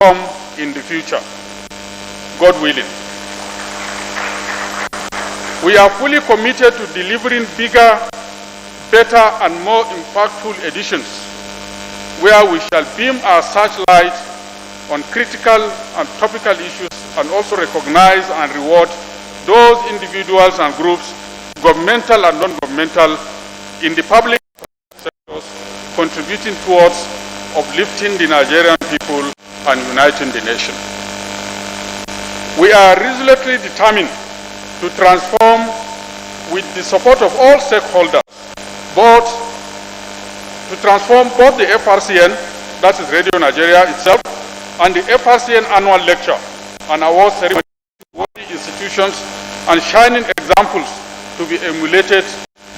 come in the future, God willing. We are fully committed to delivering bigger, better, and more impactful editions, where we shall beam our searchlight on critical and topical issues and also recognize and reward those individuals and groups, governmental and non-governmental, in the public sectors, contributing towards uplifting the Nigerian people and uniting the nation. We are resolutely determined to transform, with the support of all stakeholders, to transform both the FRCN, that is Radio Nigeria itself, and the FRCN annual lecture and award ceremony, worthy institutions and shining examples to be emulated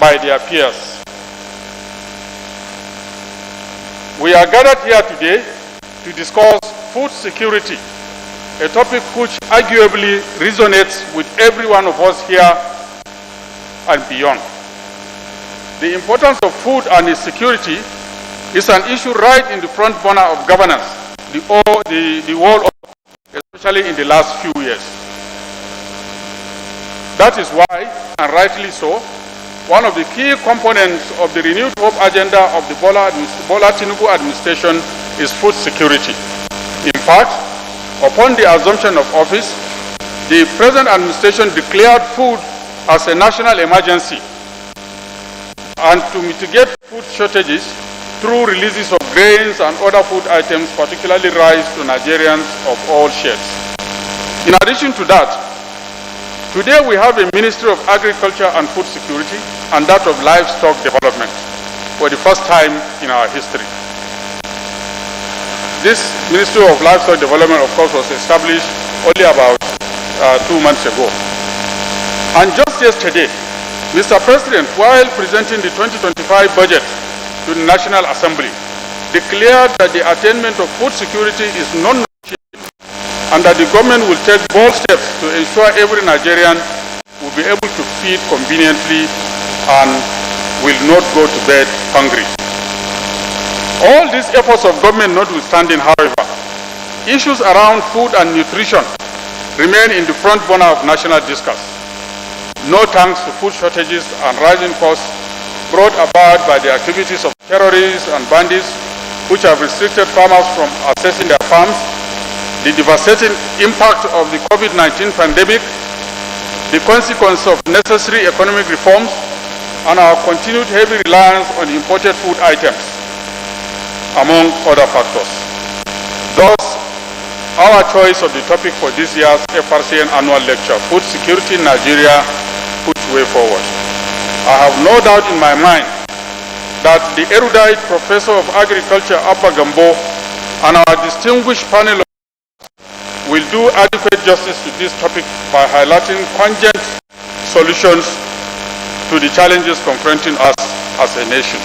by their peers. We are gathered here today to discuss food security, a topic which arguably resonates with every one of us here and beyond. The importance of food and its security is an issue right in the front burner of governance, the world, especially in the last few years. That is why, and rightly so, one of the key components of the renewed hope agenda of the Bola Tinubu administration is food security. In fact, upon the assumption of office, the present administration declared food as a national emergency and to mitigate food shortages through releases of grains and other food items, particularly rice, to Nigerians of all shades. In addition to that, today we have a Ministry of Agriculture and Food Security and that of Livestock Development for the first time in our history. This Ministry of Livestock Development, of course, was established only about 2 months ago. And just yesterday, Mr. President, while presenting the 2025 budget to the National Assembly, declared that the attainment of food security is non-negotiable and that the government will take bold steps to ensure every Nigerian will be able to feed conveniently and will not go to bed hungry. All these efforts of government notwithstanding, however, issues around food and nutrition remain in the front burner of national discourse. No thanks to food shortages and rising costs brought about by the activities of terrorists and bandits, which have restricted farmers from accessing their farms, the devastating impact of the COVID-19 pandemic, the consequence of necessary economic reforms, and our continued heavy reliance on imported food items, among other factors. Thus, our choice of the topic for this year's FRCN annual lecture, Food Security in Nigeria, puts way forward. I have no doubt in my mind that the erudite Professor of Agriculture, Abba Gambo, and our distinguished panel will do adequate justice to this topic by highlighting cogent solutions to the challenges confronting us as a nation.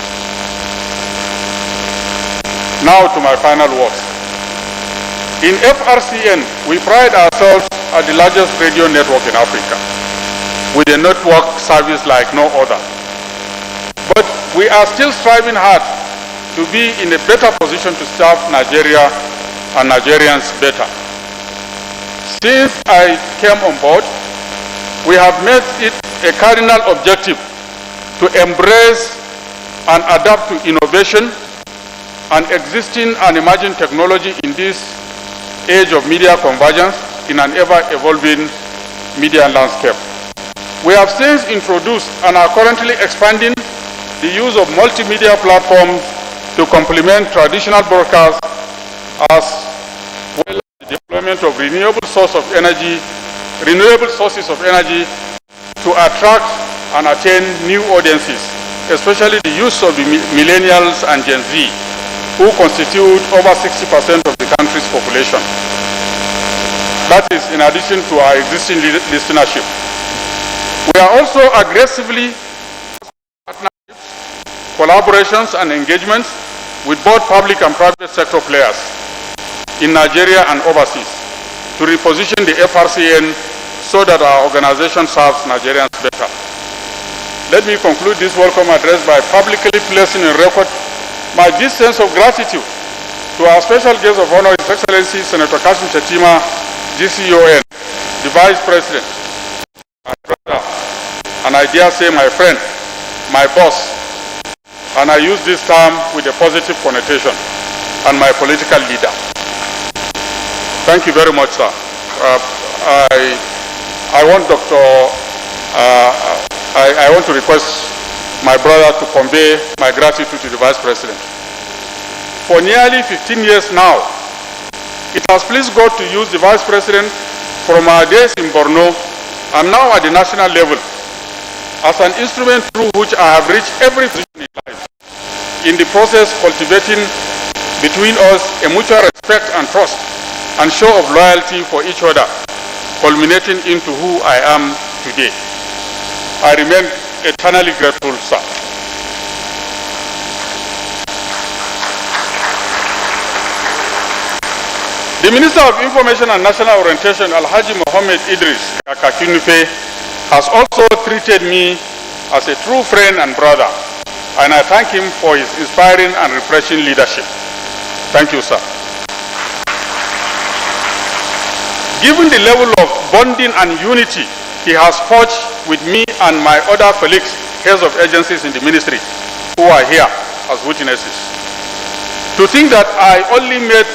Now to my final words. In FRCN, we pride ourselves as the largest radio network in Africa, with a network service like no other. But we are still striving hard to be in a better position to serve Nigeria and Nigerians better. Since I came on board, we have made it a cardinal objective to embrace and adapt to innovation and existing and emerging technology in this age of media convergence in an ever-evolving media landscape. We have since introduced and are currently expanding the use of multimedia platforms to complement traditional broadcasts, as well as the deployment of renewable sources of energy to attract and attain new audiences, especially the use of the millennials and Gen Z, who constitute over 60% of the country's population. That is in addition to our existing listenership. We are also aggressively partnerships, collaborations and engagements with both public and private sector players in Nigeria and overseas to reposition the FRCN so that our organization serves Nigerians better. Let me conclude this welcome address by publicly placing on record my deep sense of gratitude To our special guest of honor, His Excellency Senator Kashim Shettima, GCON, the Vice President, my brother, and I dare say my friend, my boss, and I use this term with a positive connotation, and my political leader. Thank you very much, sir. I want I want to request my brother to convey my gratitude to the Vice President. For nearly 15 years now, it has pleased God to use the Vice President from our days in Borno and now at the national level as an instrument through which I have reached every position in life. In the process, cultivating between us a mutual respect and trust and show of loyalty for each other, culminating into who I am today. I remain eternally grateful, sir. The Minister of Information and National Orientation, Alhaji Mohammed Idris Kakakinufe, has also treated me as a true friend and brother, and I thank him for his inspiring and refreshing leadership. Thank you, sir. Given the level of bonding and unity he has forged with me and my other colleagues, heads of agencies in the ministry, who are here as witnesses, to think that I only made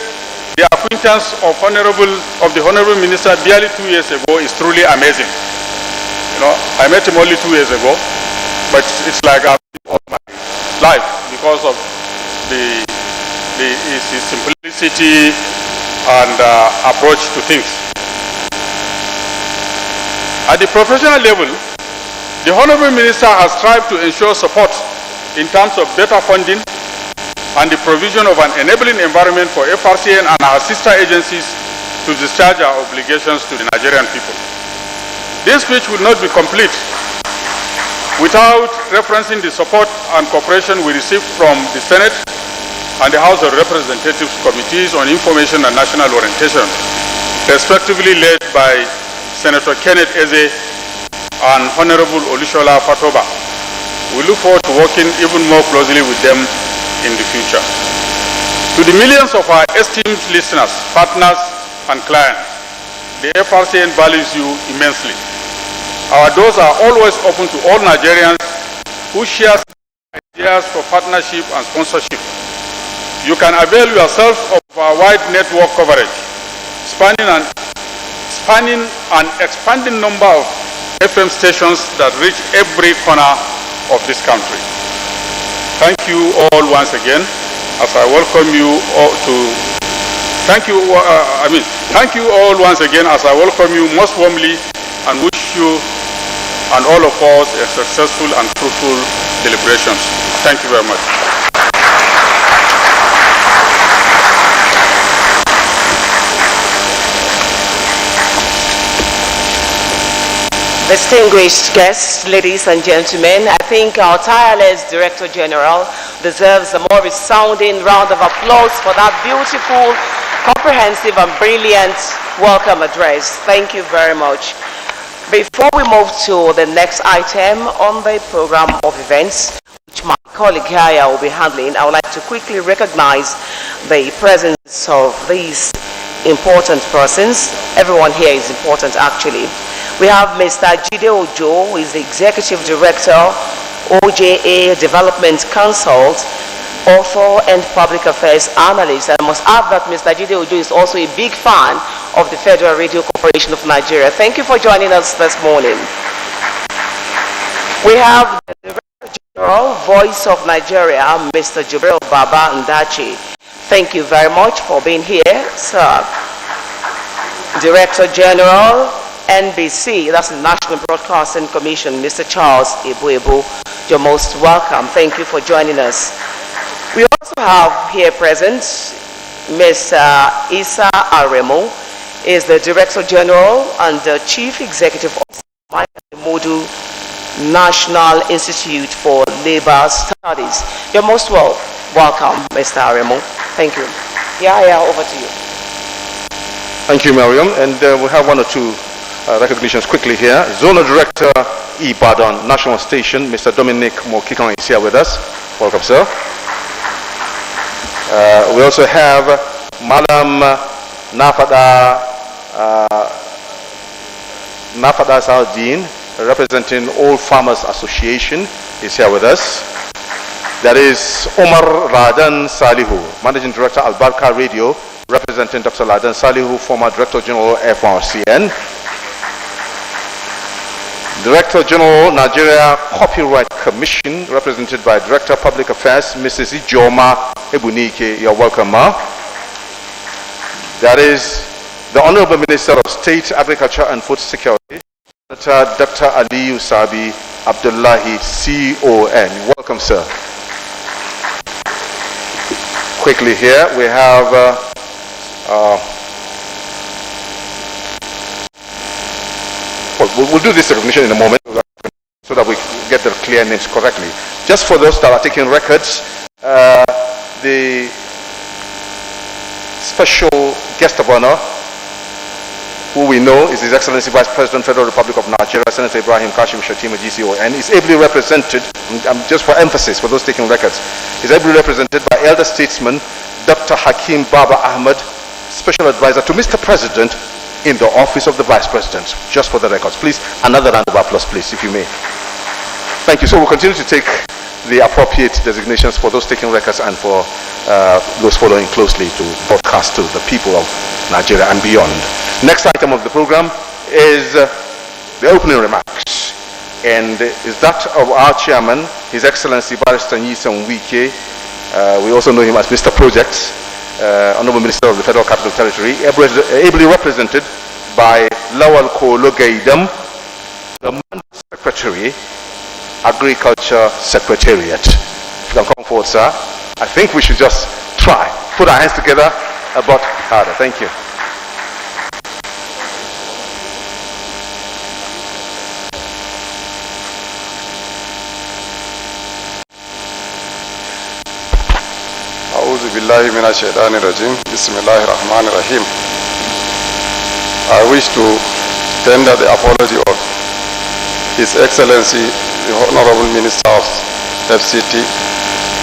the acquaintance of the Honorable Minister barely 2 years ago is truly amazing. You know, I met him only 2 years ago, but it's like I've been all my life because of his simplicity and approach to things. At the professional level, the Honorable Minister has strived to ensure support in terms of better funding and the provision of an enabling environment for FRCN and our sister agencies to discharge our obligations to the Nigerian people. This speech will not be complete without referencing the support and cooperation we received from the Senate and the House of Representatives Committees on Information and National Orientation, respectively led by Senator Kenneth Eze and Honorable Olushola Fatoba. We look forward to working even more closely with them in the future. To the millions of our esteemed listeners, partners, and clients, the FRCN values you immensely. Our doors are always open to all Nigerians who share ideas for partnership and sponsorship. You can avail yourself of our wide network coverage, spanning an expanding number of FM stations that reach every corner of this country. Thank you all once again as I welcome you all to thank you all once again as I welcome you most warmly and wish you and all of us a successful and fruitful deliberations. Thank you very much. Distinguished guests, ladies and gentlemen, I think our tireless Director General deserves a more resounding round of applause for that beautiful, comprehensive and brilliant welcome address. Thank you very much. Before we move to the next item on the program of events, which my colleague Yaya will be handling, I would like to quickly recognize the presence of these important persons. Everyone here is important actually. We have Mr. Jide Ojo, who is the Executive Director, OJA Development Consult, author and public affairs analyst. And I must add that Mr. Jide Ojo is also a big fan of the Federal Radio Corporation of Nigeria. Thank you for joining us this morning. We have the Director General, Voice of Nigeria, Mr. Jibril Baba Ndachi. Thank you very much for being here, sir. Director General, NBC, that's the National Broadcasting Commission, Mr. Charles Ebuebu, you're most welcome. Thank you for joining us. We also have here present Mr. Isa Aremo, is the Director General and the Chief Executive Officer of Modu National Institute for Labor Studies. You're most welcome, Mr. Aremo. Thank you. Yeah, over to you. Thank you, Mariam. And we have one or two recognitions quickly here. Zonal Director, Ibadan National Station, Mr. Dominic Mokikan is here with us. Welcome, sir. We also have Madam Nafada Saladin, representing All Farmers Association, is here with us. That is Omar Radan Salihu, Managing Director Albarka Radio, representing Dr. Ladan Salihu, former Director General FRCN. Director General Nigeria Copyright Commission, represented by Director Public Affairs Mrs. Ijoma Ebunike. You're welcome, ma. That is the Honorable Minister of State, Agriculture and Food Security, Dr. Aliyu Sabi Abdullahi, CON. Welcome, sir. Quickly here, we have we'll do this recognition in a moment so that we get the clear names correctly. Just for those that are taking records, the special guest of honor, who we know is His Excellency Vice President, Federal Republic of Nigeria, Senator Ibrahim Kashim Shatima, GCON, is ably represented, just for emphasis for those taking records, is ably represented by elder statesman Dr. Hakim Baba Ahmed, Special Advisor to Mr. President in the Office of the Vice President. Just for the records, please, another round of applause, please, if you may. Thank you. So we'll continue to take the appropriate designations for those taking records and for those following closely to broadcast to the people of Nigeria and beyond. Next item of the program is the opening remarks, and is that of our chairman, His Excellency Barrister Nyesom Wike. We also know him as Mr. Projects, Honorable Minister of the Federal Capital Territory, ably represented by Lawal Kolo Gaidam, the Mandate Secretary, Agriculture Secretariat. If you can come forward, sir. I think we should just try, put our hands together about harder. Thank you. Billahi minash shaitani rajim. Bismillahir Rahmanir Rahim. I wish to tender the apology of His Excellency the Honorable Minister of FCT,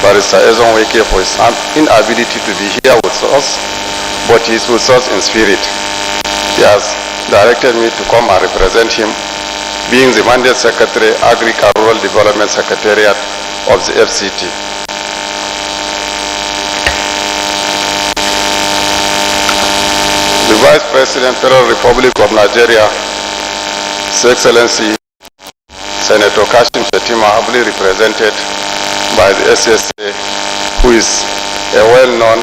Barrister Ezon Wike, for his inability to be here with us, but he is with us in spirit. He has directed me to come and represent him, being the Mandate Secretary, Agricultural Development Secretariat of the FCT. The Vice President, Federal Republic of Nigeria, His Excellency Senator Kashim Shatima, ably represented by the SSA, who is a well-known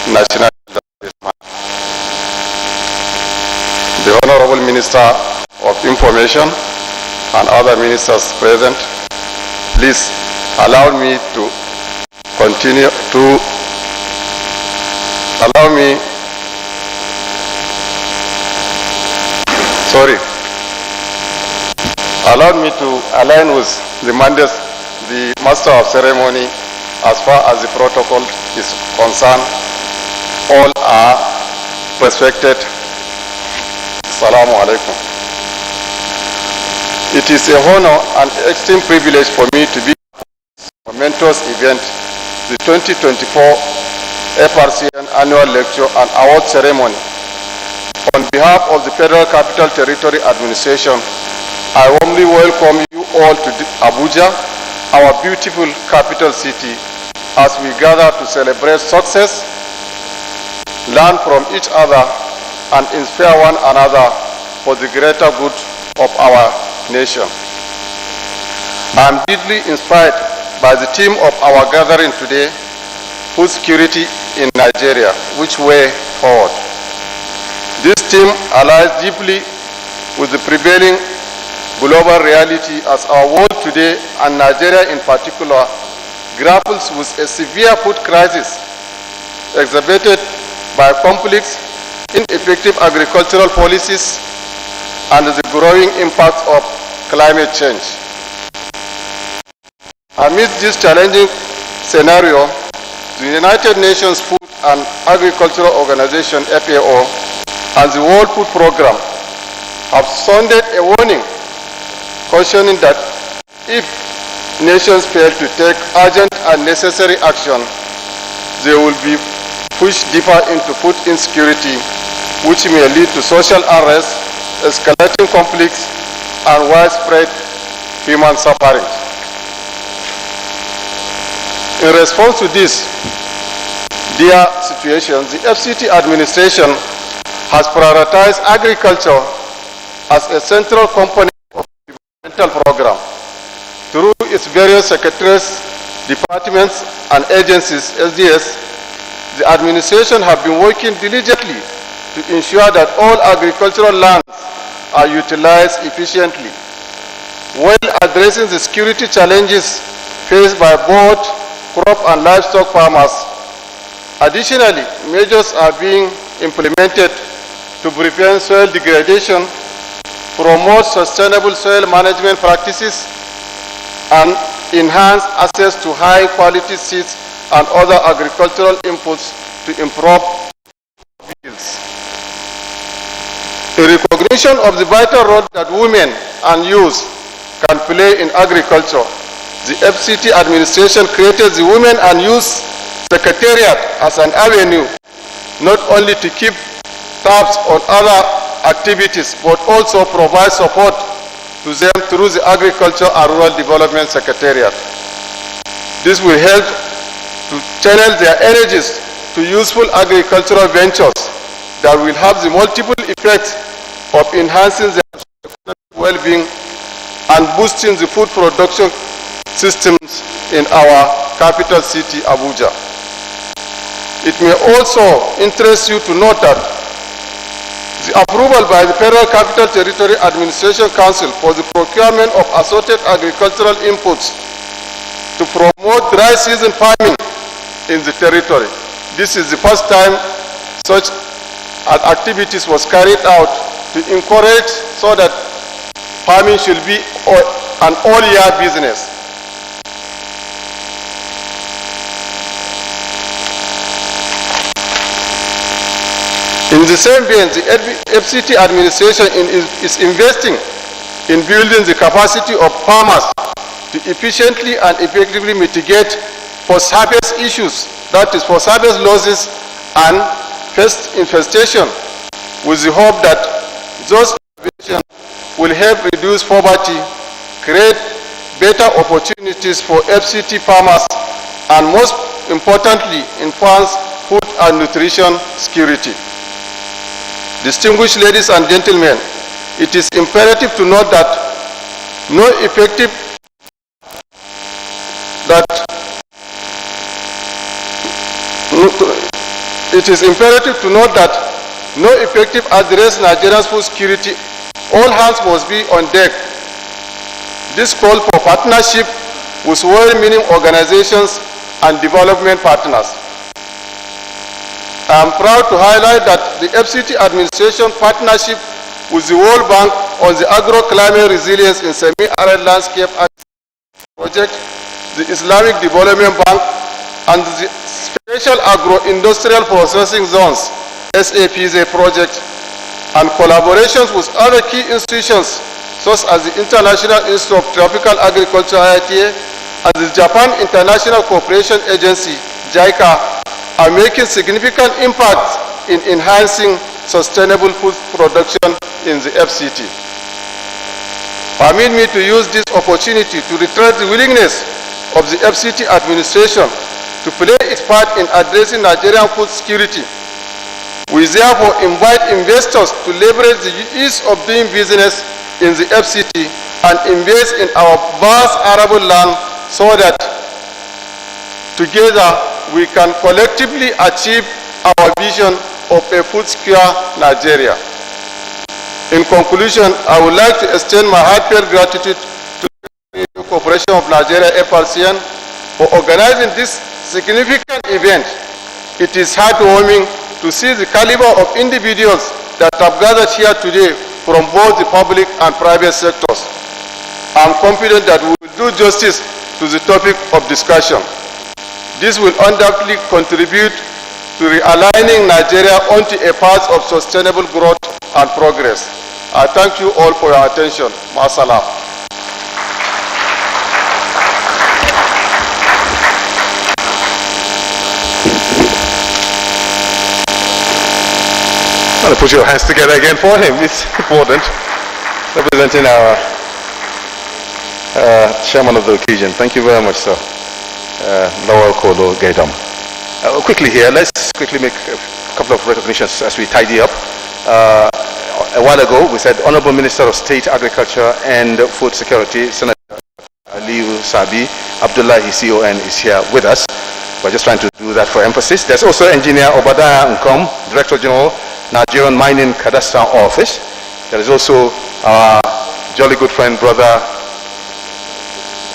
national businessman. The Honorable Minister of Information and other ministers present, please allow me to continue to allow me to align with the mandate, the Master of Ceremony, as far as the protocol is concerned. All are respected. Assalamu alaikum. It is a honor and extreme privilege for me to be at this momentous event, the 2024 FRCN Annual Lecture and Award Ceremony. On behalf of the Federal Capital Territory Administration, I warmly welcome you all to Abuja, our beautiful capital city, as we gather to celebrate success, learn from each other, and inspire one another for the greater good of our nation. I am deeply inspired by the theme of our gathering today, food security in Nigeria, which way forward. This theme aligns deeply with the prevailing global reality as our world today, and Nigeria in particular, grapples with a severe food crisis exacerbated by conflicts, ineffective agricultural policies, and the growing impact of climate change. Amidst this challenging scenario, the United Nations Food and Agricultural Organization, FAO, and the World Food Programme have sounded a warning, cautioning that if nations fail to take urgent and necessary action, they will be pushed deeper into food insecurity, which may lead to social unrest, escalating conflicts, and widespread human suffering. In response to this dire situation, the FCT administration has prioritized agriculture as a central component of the developmental program. Through its various secretaries, departments, and agencies, SDS, the administration has been working diligently to ensure that all agricultural lands are utilized efficiently, while addressing the security challenges faced by both crop and livestock farmers. Additionally, measures are being implemented to prevent soil degradation, promote sustainable soil management practices, and enhance access to high-quality seeds and other agricultural inputs to improve yields. In recognition of the vital role that women and youth can play in agriculture, the FCT administration created the Women and Youth Secretariat as an avenue not only to keep tabs on other activities but also provide support to them through the Agriculture and Rural Development Secretariat. This will help to channel their energies to useful agricultural ventures that will have the multiple effects of enhancing their economic well-being and boosting the food production systems in our capital city, Abuja. It may also interest you to note that the approval by the Federal Capital Territory Administration Council for the procurement of assorted agricultural inputs to promote dry season farming in the territory. This is the first time such activities was carried out to encourage so that farming should be an all-year business. In the same vein, the FCT administration is investing in building the capacity of farmers to efficiently and effectively mitigate post-harvest issues, that is post-harvest losses and pest infestation, with the hope that those interventions will help reduce poverty, create better opportunities for FCT farmers, and most importantly, enhance food and nutrition security. Distinguished ladies and gentlemen, it is imperative to note that no effective address Nigeria's food security. All hands must be on deck. This call for partnership with well-meaning organizations and development partners. I am proud to highlight that the FCT administration partnership with the World Bank on the agro-climate resilience in semi-arid landscape project, the Islamic Development Bank, and the Special Agro-Industrial Processing Zones (SAPZ) project, and collaborations with other key institutions such as the International Institute of Tropical Agriculture (IITA) and the Japan International Cooperation Agency (JICA), are making significant impacts in enhancing sustainable food production in the FCT. Permit me to use this opportunity to reiterate the willingness of the FCT administration to play its part in addressing Nigerian food security. We therefore invite investors to leverage the ease of doing business in the FCT and invest in our vast arable land so that together we can collectively achieve our vision of a food secure Nigeria. In conclusion, I would like to extend my heartfelt gratitude to the Corporation of Nigeria, FRCN, for organizing this significant event. It is heartwarming to see the caliber of individuals that have gathered here today from both the public and private sectors. I am confident that we will do justice to the topic of discussion. This will undoubtedly contribute to realigning Nigeria onto a path of sustainable growth and progress. I thank you all for your attention. Masalam. to put your hands together again for him. It's important. Representing our chairman of the occasion. Thank you very much, sir. Lowell Kolo Gaidam. Quickly here, let's quickly make a couple of recognitions as we tidy up. A while ago, we said Honorable Minister of State, Agriculture and Food Security, Senator Aliyu Sabi Abdullahi CON is here with us. We're just trying to do that for emphasis. There's also Engineer Obadiah Nkom, Director General, Nigerian Mining Cadastre Office. There is also our jolly good friend, brother.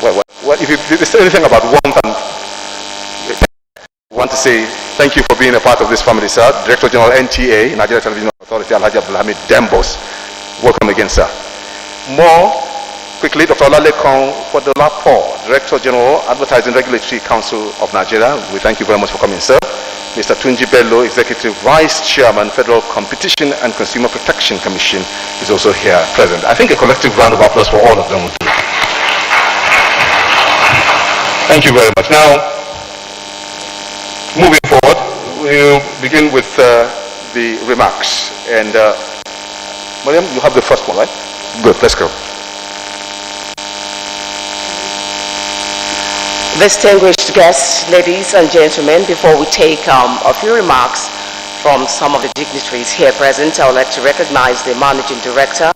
Well, if there's anything about warmth, and want to say thank you for being a part of this family, sir. Director General NTA, Nigerian Television Authority, Alhaji Abdulhamid Dembos. Welcome again, sir. More quickly, Dr. Olalekon Fodolapo, Director General, Advertising Regulatory Council of Nigeria. We thank you very much for coming, sir. Mr. Tunji Bello, Executive Vice Chairman, Federal Competition and Consumer Protection Commission, is also here present. I think a collective round of applause for all of them would do. Thank you very much. Now, moving forward, we'll begin with the remarks. And Mariam, you have the first one, right? Good, let's go. Distinguished guests, ladies and gentlemen, before we take a few remarks from some of the dignitaries here present, I would like to recognize the Managing Director,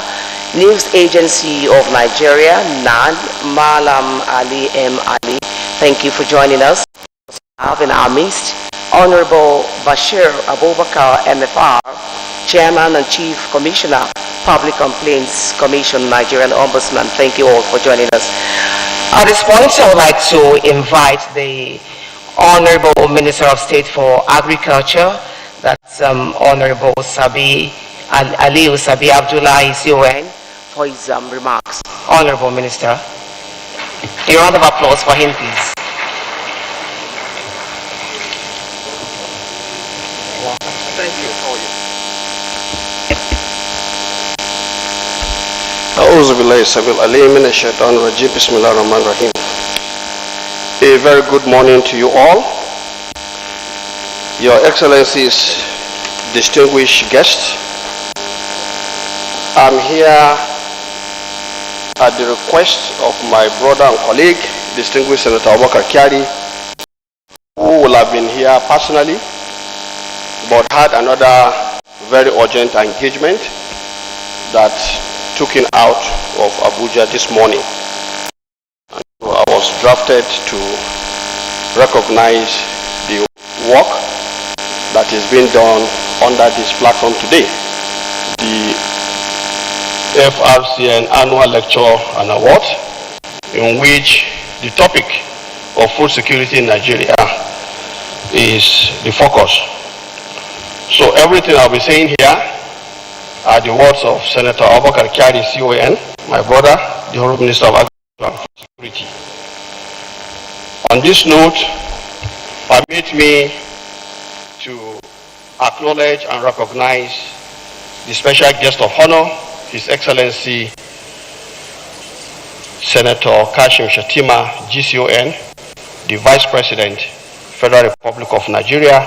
News Agency of Nigeria, NAN, Malam Ali M. Ali. Thank you for joining us. In our midst, Honorable Bashir Abubakar, MFR, Chairman and Chief Commissioner, Public Complaints Commission, Nigerian Ombudsman. Thank you all for joining us. At this point, I would like to invite the Honorable Minister of State for Agriculture, that's Honorable Aliyu Sabi Abdullahi CON, for his remarks. Honorable Minister, a round of applause for him, please. Thank you. How are you? A very good morning to you all. Your Excellencies, distinguished guests, I'm here at the request of my brother and colleague, distinguished Senator Abubakar Kyari, who will have been here personally, but had another very urgent engagement that took him out of Abuja this morning. And so I was drafted to recognize the work that is being done under this platform today. The FRCN Annual Lecture and Award, in which the topic of food security in Nigeria is the focus. So everything I'll be saying here are the words of Senator Abubakar Kyari, CON, my brother, the Honorable Minister of Agriculture and Food Security. On this note, permit me to acknowledge and recognize the special guest of honor, His Excellency Senator Kashim Shettima, GCON, the Vice President, Federal Republic of Nigeria,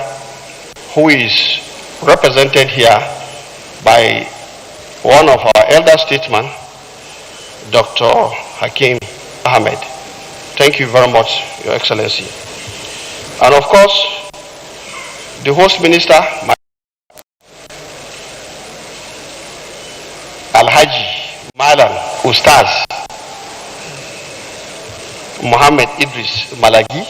who is represented here by one of our elder statesmen, Dr. Hakim Ahmed. Thank you very much, Your Excellency. And of course, the host minister, Alhaji Malam Ustaz Muhammad Idris Malagi.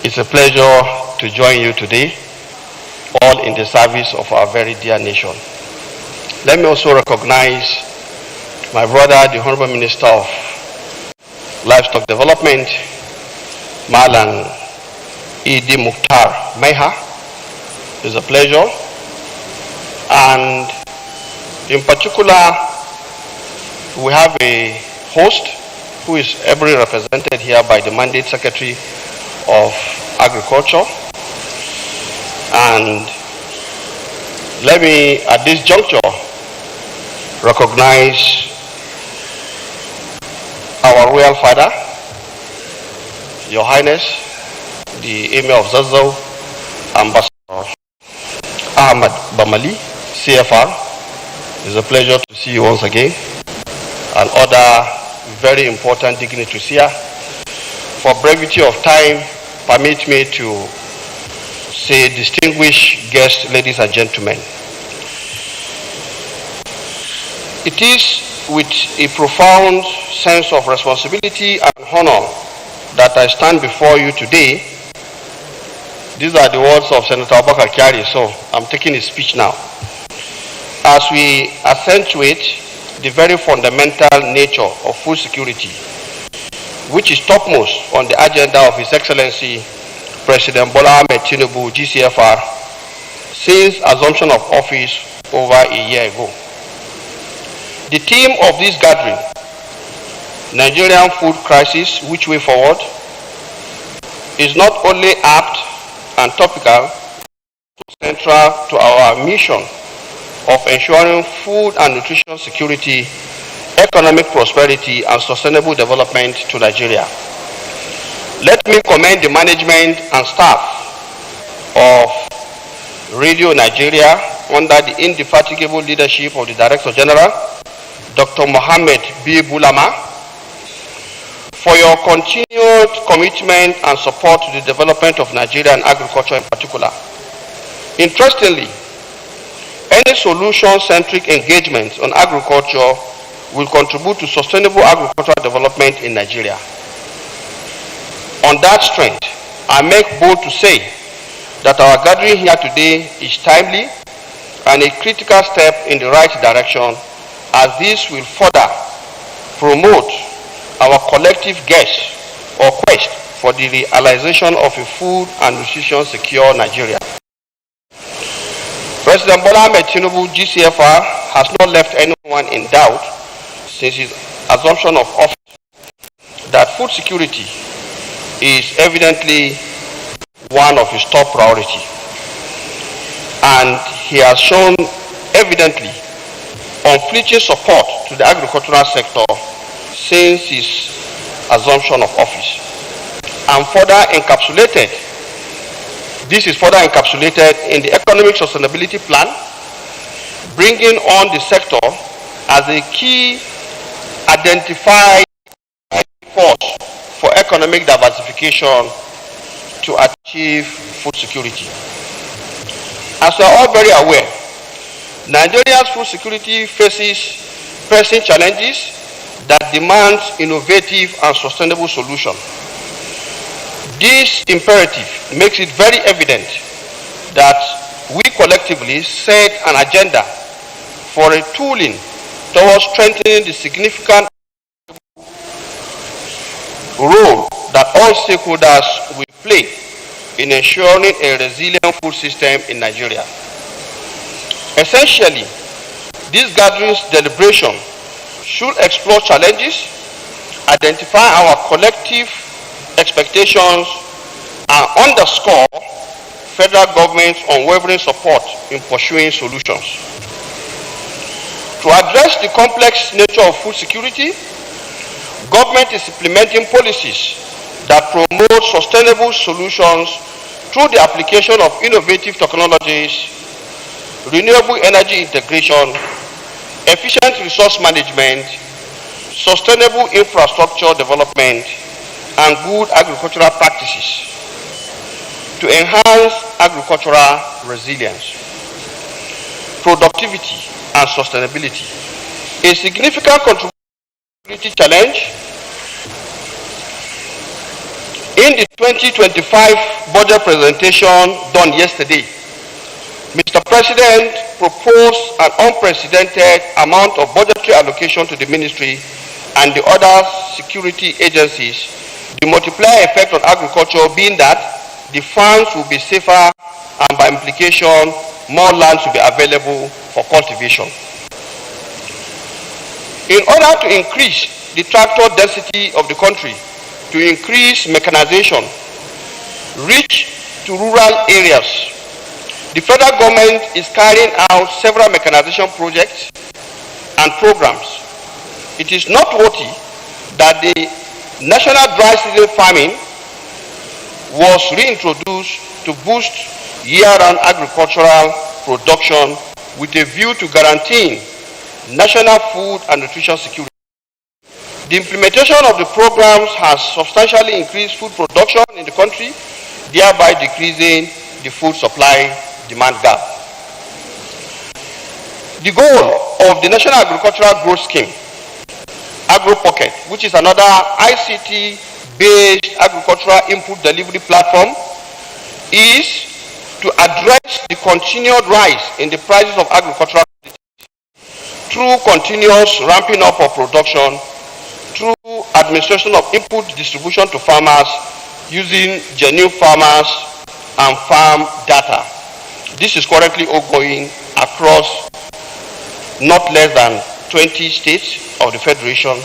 It's a pleasure to join you today, all in the service of our very dear nation. Let me also recognize my brother, the Honorable Minister of Livestock Development, Malam Idi Mukhtar Meha. It's a pleasure. And in particular, we have a host who is ably represented here by the Mandate Secretary of Agriculture. And let me, at this juncture, recognize our Royal Father, Your Highness, the Emir of Zazzau, Ambassador Ahmad Bamali, CFR. It's a pleasure to see you once again, and other very important dignitaries here. For brevity of time, permit me to say distinguished guests, ladies and gentlemen. It is with a profound sense of responsibility and honor that I stand before you today. These are the words of Senator Abubakar Kyari, so I'm taking his speech now. As we accentuate the very fundamental nature of food security, which is topmost on the agenda of His Excellency President Bola Ahmed Tinubu, GCFR, since assumption of office over a year ago. The theme of this gathering, Nigerian food crisis, which way forward, is not only apt and topical, but central to our mission of ensuring food and nutrition security, economic prosperity, and sustainable development to Nigeria. Let me commend the management and staff of Radio Nigeria under the indefatigable leadership of the Director General, Dr. Mohammed B. Bulama, for your continued commitment and support to the development of Nigerian agriculture in particular. Interestingly, any solution-centric engagement on agriculture will contribute to sustainable agricultural development in Nigeria. On that strength, I make bold to say that our gathering here today is timely and a critical step in the right direction, as this will further promote our collective quest for the realization of a food and nutrition secure Nigeria. President Bola Ahmed Tinubu, GCFR, has not left anyone in doubt since his assumption of office that food security is evidently one of his top priorities. And he has shown evidently unflinching support to the agricultural sector since his assumption of office. And this is further encapsulated in the Economic Sustainability Plan, bringing on the sector as a key identified force for economic diversification to achieve food security. As we are all very aware, Nigeria's food security faces pressing challenges that demand innovative and sustainable solutions. This imperative makes it very evident that we collectively set an agenda for a tooling towards strengthening the significant role that all stakeholders will play in ensuring a resilient food system in Nigeria. Essentially, this gathering's deliberation should explore challenges, identify our collective expectations, and underscore federal government's unwavering support in pursuing solutions. To address the complex nature of food security, government is implementing policies that promote sustainable solutions through the application of innovative technologies, renewable energy integration, efficient resource management, sustainable infrastructure development, and good agricultural practices to enhance agricultural resilience, productivity, and sustainability. A significant contribution challenge in the 2025 budget presentation done yesterday, Mr. President proposed an unprecedented amount of budgetary allocation to the ministry and the other security agencies, the multiplier effect on agriculture being that the funds will be safer and by implication more land will be available for cultivation. In order to increase the tractor density of the country, to increase mechanization, reach to rural areas, the federal government is carrying out several mechanization projects and programs. It is noteworthy that the national dry season farming was reintroduced to boost year-round agricultural production with a view to guaranteeing national food and nutrition security. The implementation of the programs has substantially increased food production in the country, thereby decreasing the food supply demand gap. The goal of the National Agricultural Growth Scheme, Agro Pocket, which is another ICT-based agricultural input delivery platform, is to address the continued rise in the prices of agricultural commodities through continuous ramping up of production, through administration of input distribution to farmers using genuine farmers and farm data. This is currently ongoing across not less than 20 states of the Federation,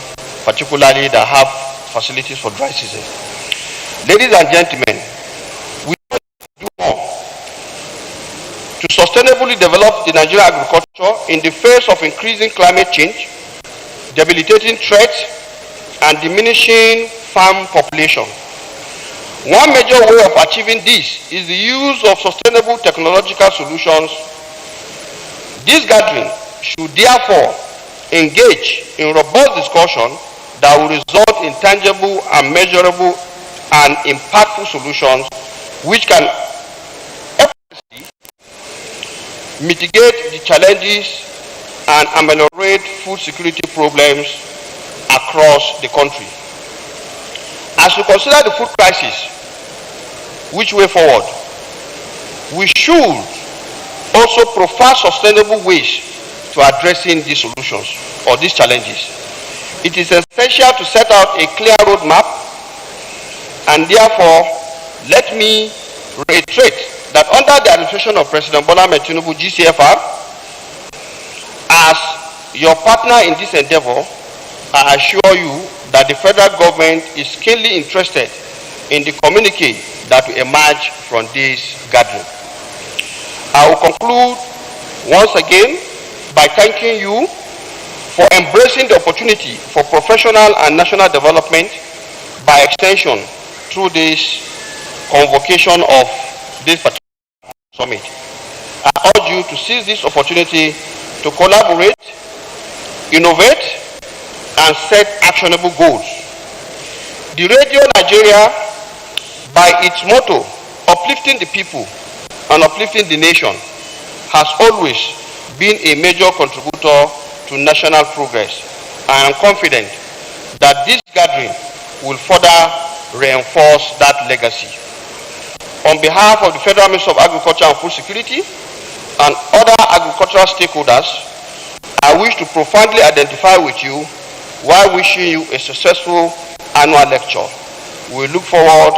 particularly that have facilities for dry season. Ladies and gentlemen, we need to do more to sustainably develop the Nigerian agriculture in the face of increasing climate change, debilitating threats, and diminishing farm population. One major way of achieving this is the use of sustainable technological solutions. This gathering should therefore engage in robust discussion that will result in tangible and measurable and impactful solutions which can mitigate the challenges and ameliorate food security problems across the country. As we consider the food crisis, which way forward, we should also provide sustainable ways to addressing these solutions or these challenges. It is essential to set out a clear roadmap, and therefore let me reiterate that under the administration of President Bola Ahmed Tinubu, GCFR, as your partner in this endeavor, I assure you that the federal government is keenly interested in the communique that will emerge from this gathering. I will conclude once again by thanking you for embracing the opportunity for professional and national development, by extension through this convocation of this particular summit. I urge you to seize this opportunity to collaborate, innovate, and set actionable goals. The Radio Nigeria, by its motto, uplifting the people and uplifting the nation, has always been a major contributor to national progress. I am confident that this gathering will further reinforce that legacy. On behalf of the Federal Ministry of Agriculture and Food Security and other agricultural stakeholders, I wish to profoundly identify with you while wishing you a successful annual lecture. We look forward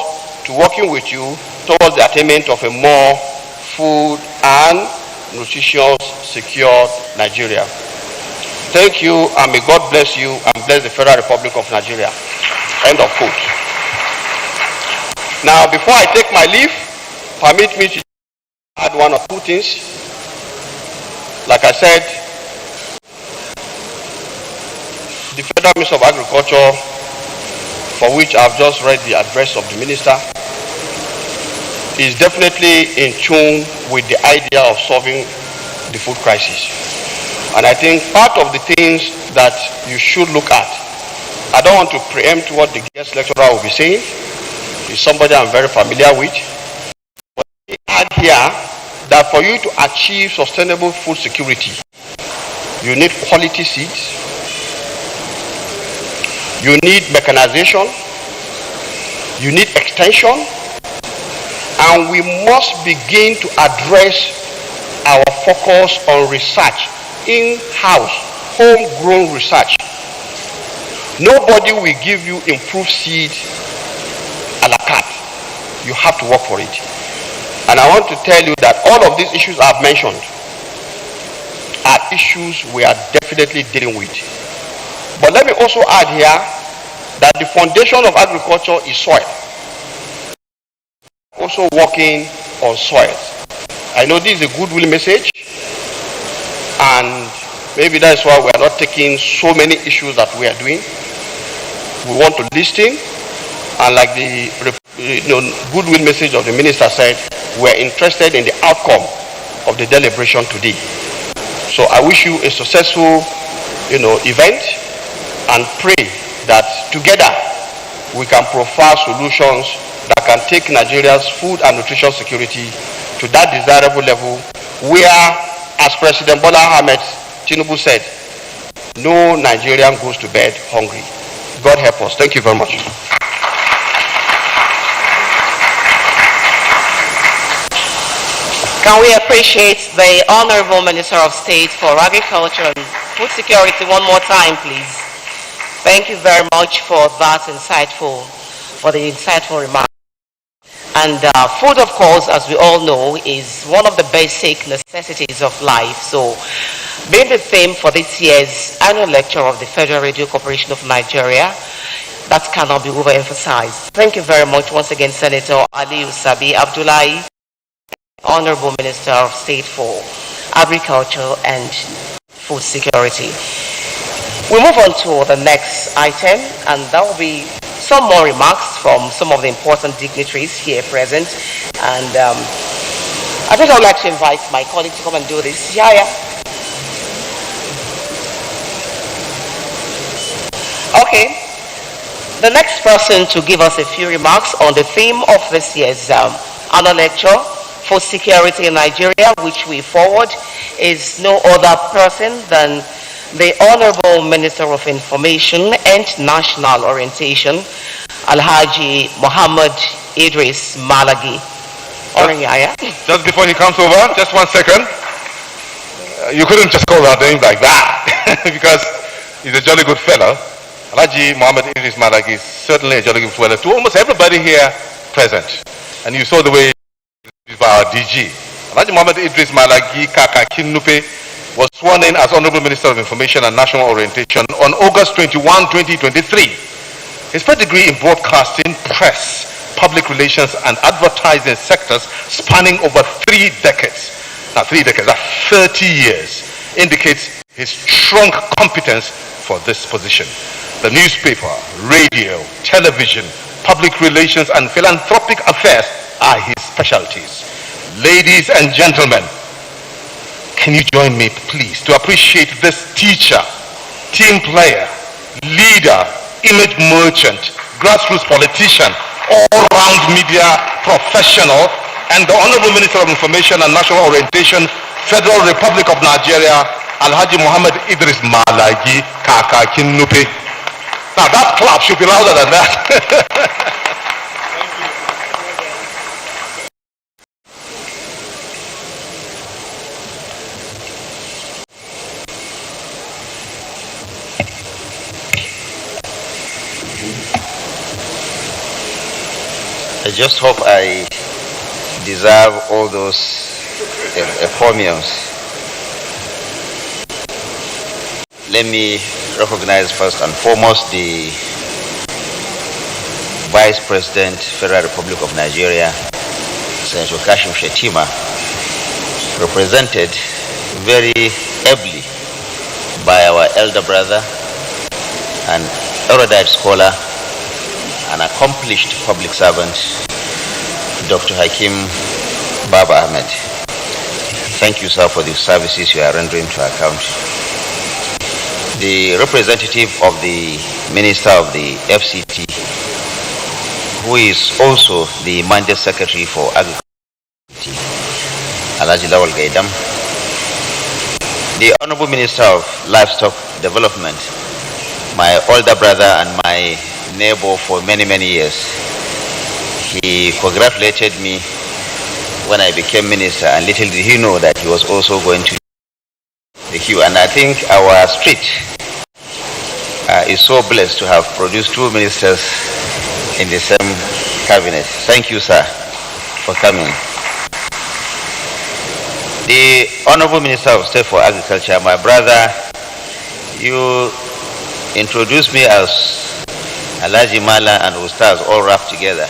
to working with you towards the attainment of a more food and nutritious, secure Nigeria. Thank you, and may God bless you and bless the Federal Republic of Nigeria. End of quote. Now, before I take my leave, permit me to add one or two things. Like I said, the Federal Ministry of Agriculture, for which I've just read the address of the Minister, is definitely in tune with the idea of solving the food crisis. And I think part of the things that you should look at, I don't want to preempt what the guest lecturer will be saying. He's somebody I'm very familiar with. But I add here that for you to achieve sustainable food security, you need quality seeds, you need mechanization, you need extension, and we must begin to address our focus on research, in-house, homegrown research. Nobody will give you improved seed a la carte. You have to work for it. And I want to tell you that all of these issues I've mentioned are issues we are definitely dealing with. But let me also add here that the foundation of agriculture is soil. Also working on soil. I know this is a goodwill message, and maybe that's why we are not taking so many issues that we are doing. We want to listen, and like the goodwill message of the minister said, were interested in the outcome of the deliberation today. So I wish you a successful, event, and pray that together we can provide solutions that can take Nigeria's food and nutrition security to that desirable level where, as President Bola Ahmed Tinubu said, no Nigerian goes to bed hungry. God help us. Thank you very much. Can we appreciate the Honorable Minister of State for Agriculture and Food Security one more time, please? Thank you very much for that insightful remark. And food, of course, as we all know, is one of the basic necessities of life. So, being the theme for this year's annual lecture of the Federal Radio Corporation of Nigeria, that cannot be overemphasized. Thank you very much once again, Senator Ali Usabi Abdullahi, Honorable Minister of State for Agriculture and Food Security. We move on to the next item, and that will be some more remarks from some of the important dignitaries here present. And I think I would like to invite my colleague to come and do this. Yeah. Okay. The next person to give us a few remarks on the theme of this year's annual lecture, Food Security in Nigeria, which we forward, is no other person than the Honorable Minister of Information and National Orientation, Alhaji Muhammad Idris Malagi. Just before he comes over, just 1 second. You couldn't just call that name like that because he's a jolly good fellow. Alhaji Muhammad Idris Malagi is certainly a jolly good fellow to almost everybody here present. And you saw the way by our DG. Alhaji Muhammad Idris Malagi Kaka Kinupe was sworn in as Honorable Minister of Information and National Orientation on August 21, 2023. His pedigree in broadcasting, press, public relations, and advertising sectors spanning over 3 decades. Now 3 decades, that's 30 years, indicates his strong competence for this position. The newspaper, radio, television, public relations, and philanthropic affairs are his specialties. Ladies and gentlemen, can you join me, please, to appreciate this teacher, team player, leader, image merchant, grassroots politician, all-round media professional, and the Honorable Minister of Information and National Orientation, Federal Republic of Nigeria, Alhaji Muhammad Idris Malagi Kaka Kinupe. Now that clap should be louder than that. I just hope I deserve all those encomiums. Let me recognize first and foremost the Vice President, Federal Republic of Nigeria, Senator Kashim Shettima, represented very ably by our elder brother and erudite scholar, an accomplished public servant, Dr. Hakim Baba Ahmed. Thank you, sir, for the services you are rendering to our country. The representative of the Minister of the FCT, who is also the Mandate Secretary for Agriculture, Alhaji Lawal Gaidam, the Honorable Minister of Livestock Development, my older brother and my neighbor for many, many years. He congratulated me when I became minister, and little did he know that he was also going to the queue. And I think our street is so blessed to have produced 2 ministers in the same cabinet. Thank you, sir, for coming. The Honorable Minister of State for Agriculture, my brother, you introduced me as Alhaji Mala and Ustaz all wrapped together.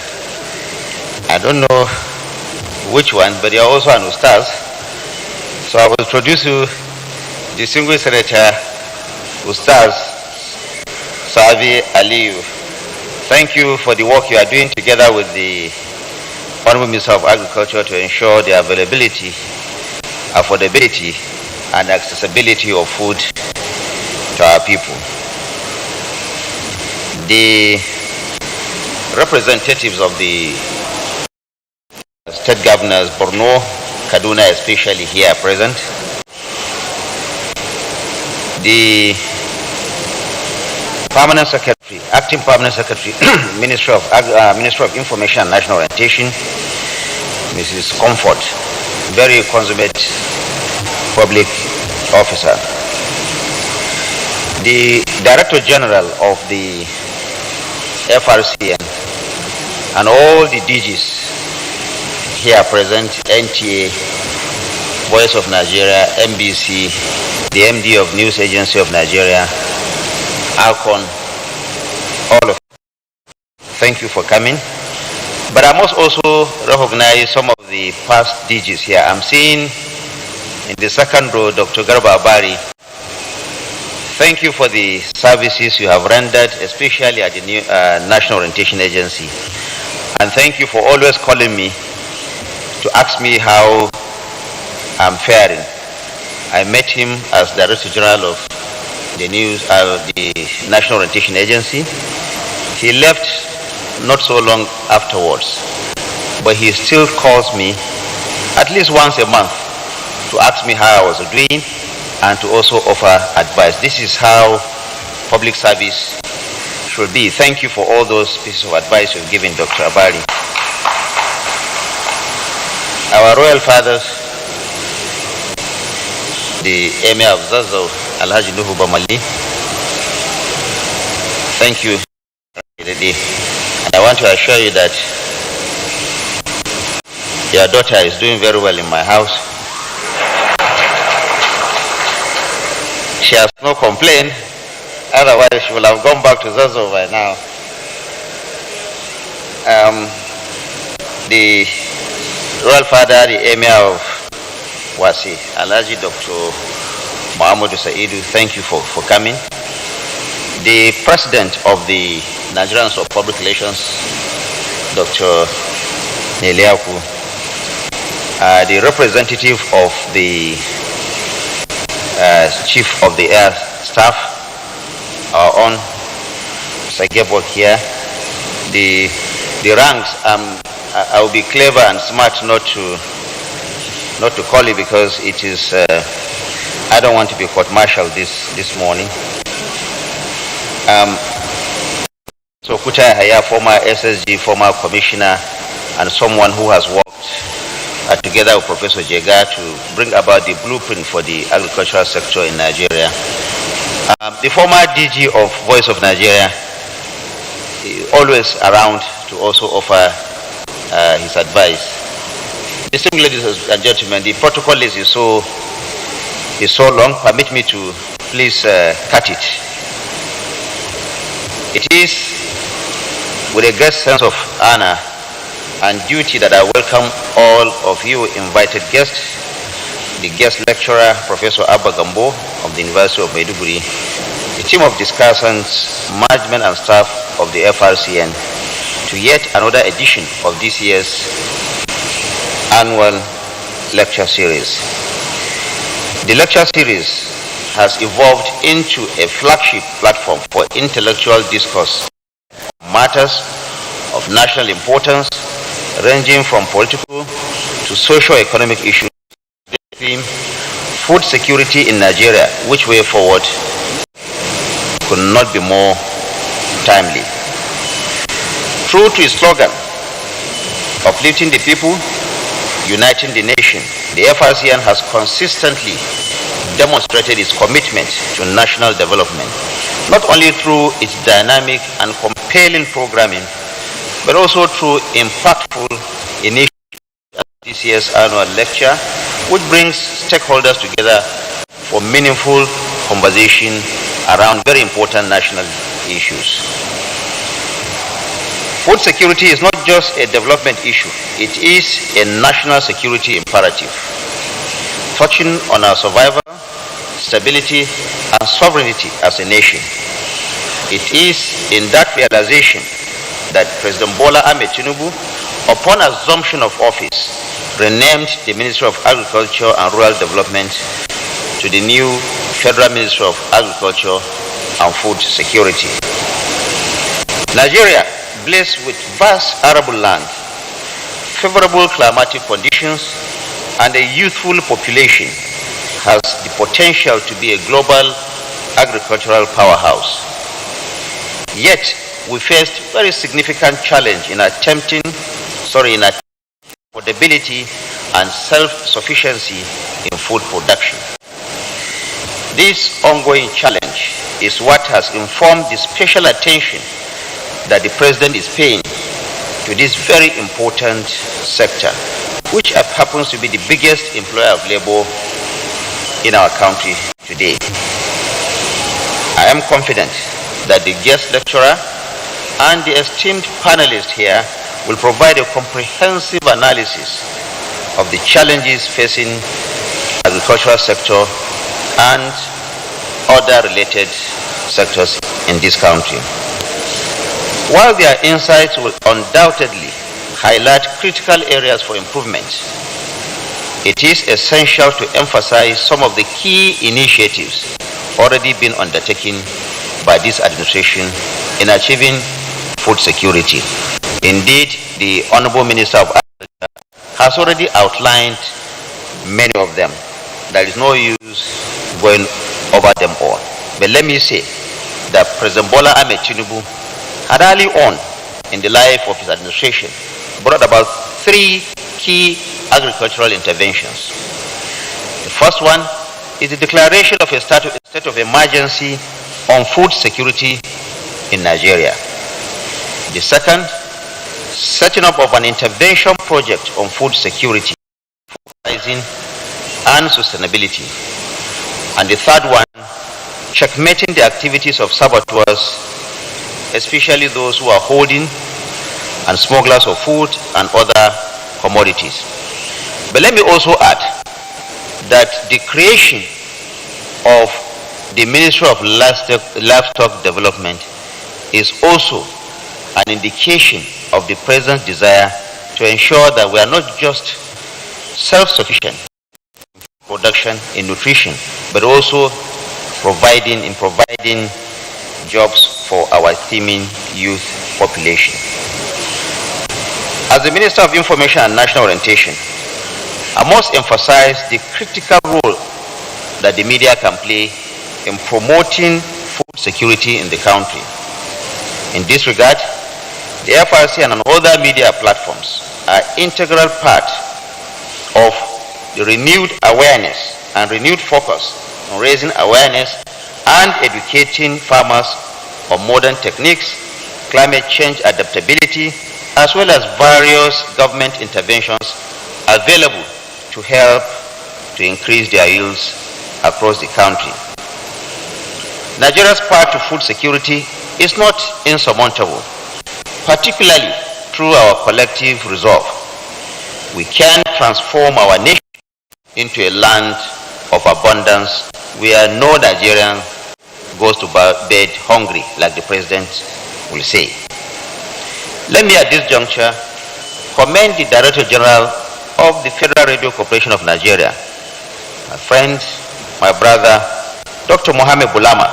I don't know which one, but you're also an Ustaz. So I will introduce you, distinguished Senator Ustaz Savi Aliyu. Thank you for the work you are doing together with the Honorable Minister of Agriculture to ensure the availability, affordability, and accessibility of food to our people. The representatives of the state governors, Borno, Kaduna especially here present, the Permanent Secretary, Acting Permanent Secretary, Ministry of Information and National Orientation, Mrs. Comfort, very consummate public officer. The Director General of the FRCN and all the DGs here present, NTA, Voice of Nigeria, MBC, the MD of News Agency of Nigeria, Alcon, all of you, thank you for coming. But I must also recognize some of the past DGs here. I'm seeing in the second row, Dr. Garba Abari. Thank you for the services you have rendered, especially at the new, National Orientation Agency. And thank you for always calling me to ask me how I'm faring. I met him as Director General of the National Orientation Agency. He left not so long afterwards, but he still calls me at least once a month to ask me how I was doing and to also offer advice. This is how public service should be. Thank you for all those pieces of advice you've given, Dr. Abari. Our royal fathers, the Emir of Zazzau, Alhaji Nuhu Bamali, thank you. And I want to assure you that your daughter is doing very well in my house. She has no complaint, otherwise she will have gone back to Zazzau by now. The royal father, the Emir of Wasi, Alhaji Dr. Muhammadu Saidu, thank you for coming. The president of the Nigerian School of Public Relations, Dr. Neliaku, the representative of the chief of the air staff, our own Sagebok here, the ranks, I will be clever and smart not to call it because it is, I don't want to be court-martialed this morning. So Kuchai Haya, former SSG, former commissioner, and someone who has worked together with Professor Jega to bring about the blueprint for the agricultural sector in Nigeria. The former DG of Voice of Nigeria, always around to also offer his advice. Distinguished ladies and gentlemen, the protocol list is so long. Permit me to please cut it. It is with a great sense of honor and duty that I welcome all of you invited guests, the guest lecturer, Professor Abba Gambo of the University of Maiduguri, the team of discussants, management and staff of the FRCN, to yet another edition of this year's annual lecture series. The lecture series has evolved into a flagship platform for intellectual discourse, matters of national importance, ranging from political to socio-economic issues. The theme, food security in Nigeria, which way forward, could not be more timely. True to its slogan, uplifting the people, uniting the nation, the FRCN has consistently demonstrated its commitment to national development, not only through its dynamic and compelling programming, but also through impactful initiatives. This year's annual lecture, which brings stakeholders together for meaningful conversation around very important national issues. Food security is not just a development issue, it is a national security imperative, touching on our survival, stability, and sovereignty as a nation. It is in that realization that President Bola Ahmed Tinubu upon assumption of office, renamed the Ministry of Agriculture and Rural Development to the new Federal Ministry of Agriculture and Food Security. Nigeria, blessed with vast arable land, favorable climatic conditions, and a youthful population, has the potential to be a global agricultural powerhouse. Yet, we faced very significant challenge in attempting affordability and self-sufficiency in food production. This ongoing challenge is what has informed the special attention that the President is paying to this very important sector, which happens to be the biggest employer of labor in our country today. I am confident that the guest lecturer and the esteemed panelists here will provide a comprehensive analysis of the challenges facing agricultural sector and other related sectors in this country. While their insights will undoubtedly highlight critical areas for improvement, it is essential to emphasize some of the key initiatives already been undertaken by this administration in achieving food security. Indeed, the Honorable Minister of Agriculture has already outlined many of them. There is no use going over them all. But let me say that President Bola Ahmed Tinubu had early on in the life of his administration brought about 3 key agricultural interventions. The first one is the declaration of a state of emergency on food security in Nigeria. The second, setting up of an intervention project on food security, and sustainability. And the third one, checkmating the activities of saboteurs, especially those who are holding and smugglers of food and other commodities. But let me also add that the creation of the Ministry of Livestock Development is also an indication of the President's desire to ensure that we are not just self-sufficient in production, in nutrition, but also providing jobs for our teeming youth population. As the Minister of Information and National Orientation, I must emphasize the critical role that the media can play in promoting food security in the country. In this regard, the FRCN and other media platforms are integral part of the renewed awareness and renewed focus on raising awareness and educating farmers on modern techniques, climate change adaptability, as well as various government interventions available to help to increase their yields across the country. Nigeria's path to food security is not insurmountable, particularly through our collective resolve. We can transform our nation into a land of abundance where no Nigerian goes to bed hungry, like the President will say. Let me at this juncture commend the Director General of the Federal Radio Corporation of Nigeria, my friend, my brother, Dr. Mohammed Bulama,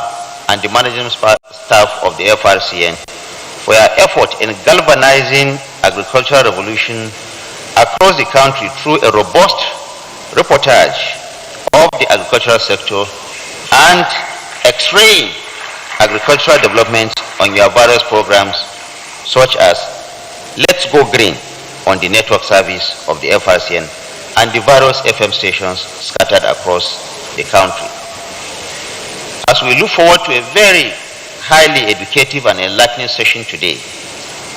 and the management staff of the FRCN for your effort in galvanizing agricultural revolution across the country through a robust reportage of the agricultural sector and x-raying agricultural development on your various programs such as Let's Go Green on the network service of the FRCN and the various FM stations scattered across the country. As we look forward to a very highly educative and enlightening session today,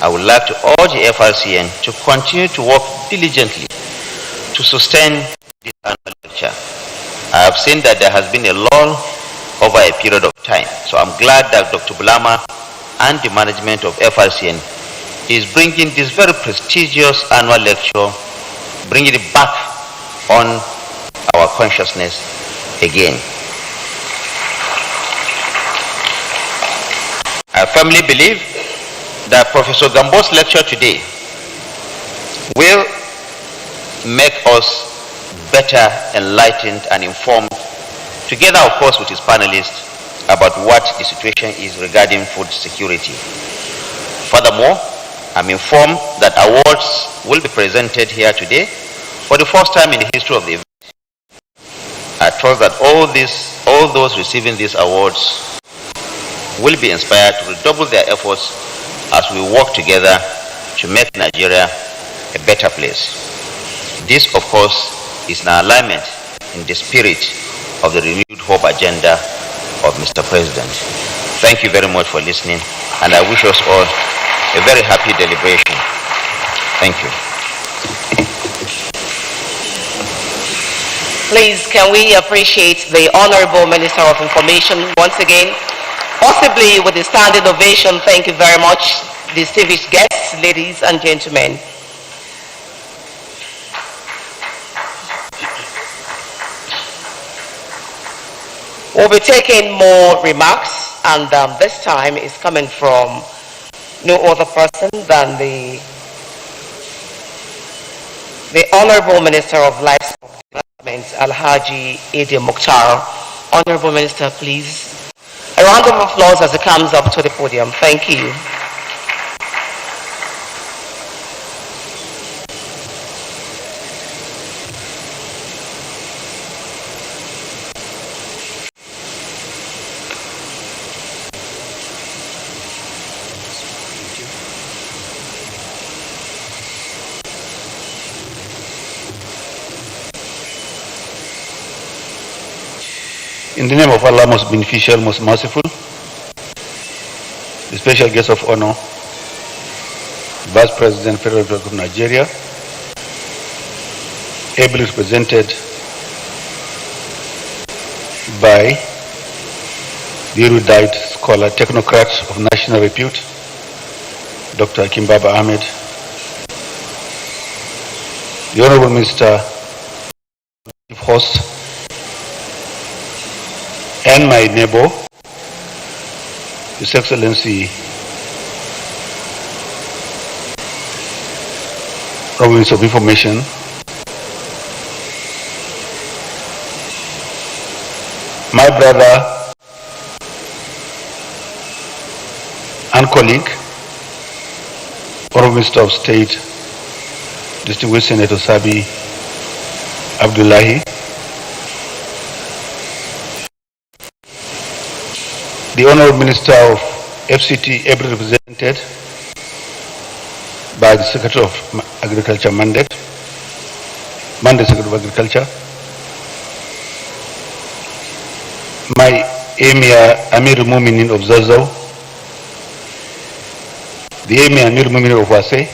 I would like to urge the FRCN to continue to work diligently to sustain this annual lecture. I have seen that there has been a lull over a period of time, so I'm glad that Dr. Bulama and the management of FRCN is bringing this very prestigious annual lecture, bringing it back on our consciousness again. I firmly believe that Professor Gambo's lecture today make us better enlightened and informed, together of course with his panelists, about what the situation is regarding food security. Furthermore, I'm informed that awards will be presented here today for the first time in the history of the event. I trust that all those receiving these awards will be inspired to redouble their efforts as we work together to make Nigeria a better place. This, of course, is in alignment in the spirit of the renewed hope agenda of Mr. President. Thank you very much for listening, and I wish us all a very happy deliberation. Thank you. Please, can we appreciate the Honorable Minister of Information once again, possibly with a standing ovation. Thank you very much, distinguished guests, ladies and gentlemen. We'll be taking more remarks, and this time is coming from no other person than the Honorable Minister of Livestock Development, Alhaji Idi Mukhtar. Honorable Minister, please. A round of applause as he comes up to the podium. Thank you. In the name of Allah, most beneficial, most merciful, the special guest of honor, Vice President, Federal Republic of Nigeria, ably represented by the erudite scholar, technocrat of national repute, Dr. Akim Baba Ahmed, the Honorable Minister, Chief Host, and my neighbor, His Excellency Minister of Information, my brother and colleague, Honorable Minister of State, Distinguished Senator Sabi Abdullahi, the Honorable Minister of FCT, ably represented by the Secretary of Agriculture Mandate Secretary of Agriculture, my Emir Amir Muminin of Zazzau, the Emir Amir Muminin of Wase,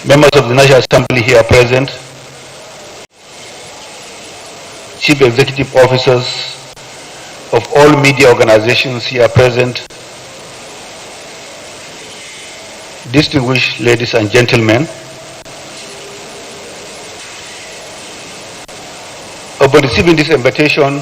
members of the National Assembly here present, Chief Executive Officers of all media organizations here present, distinguished ladies and gentlemen, upon receiving this invitation,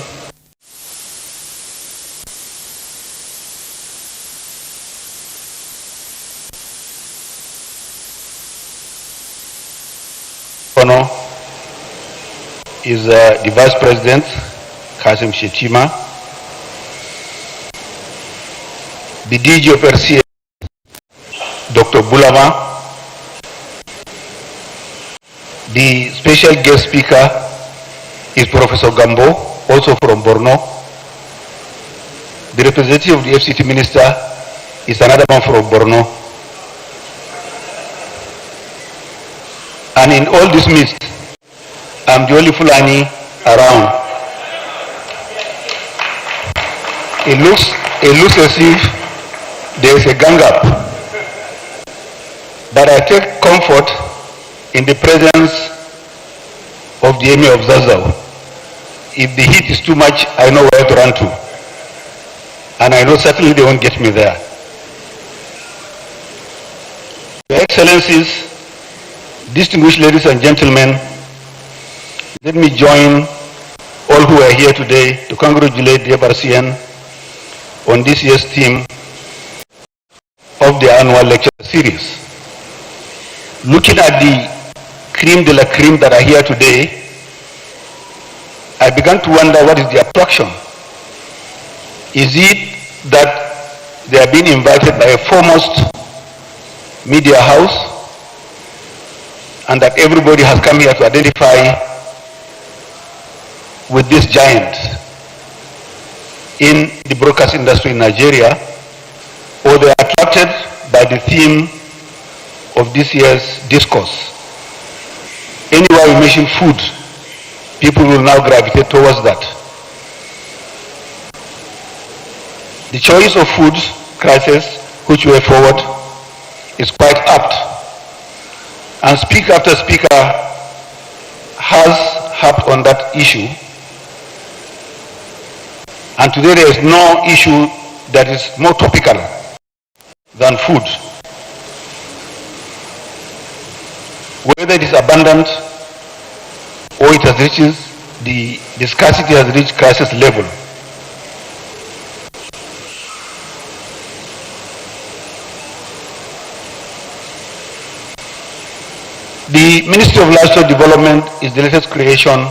honor is the Vice President, Kasim Shetima, the DG of FRCN, Dr. Bulama, the special guest speaker is Professor Gambo, also from Borno. The representative of the FCT Minister is another one from Borno. And in all this midst, I'm the only Fulani around. It looks as if there is a gang up. But I take comfort in the presence of the Emir of Zazzau. If the heat is too much, I know where to run to. And I know certainly they won't get me there. Your Excellencies, distinguished ladies and gentlemen, let me join all who are here today to congratulate the FRCN on this year's theme of the annual lecture series. looking at the cream de la cream that are here today, I began to wonder what is the attraction. Is it that they are being invited by a foremost media house and that everybody has come here to identify with this giant in the broadcast industry in Nigeria, or they are attracted by the theme of this year's discourse? Anywhere we mention food, people will now gravitate towards that. The choice of food crisis which way forward is quite apt, and speaker after speaker has harped on that issue, and today there is no issue that is more topical than food. Whether it is abundant or it has reached the scarcity has reached crisis level. The Ministry of Livestock Development is the latest creation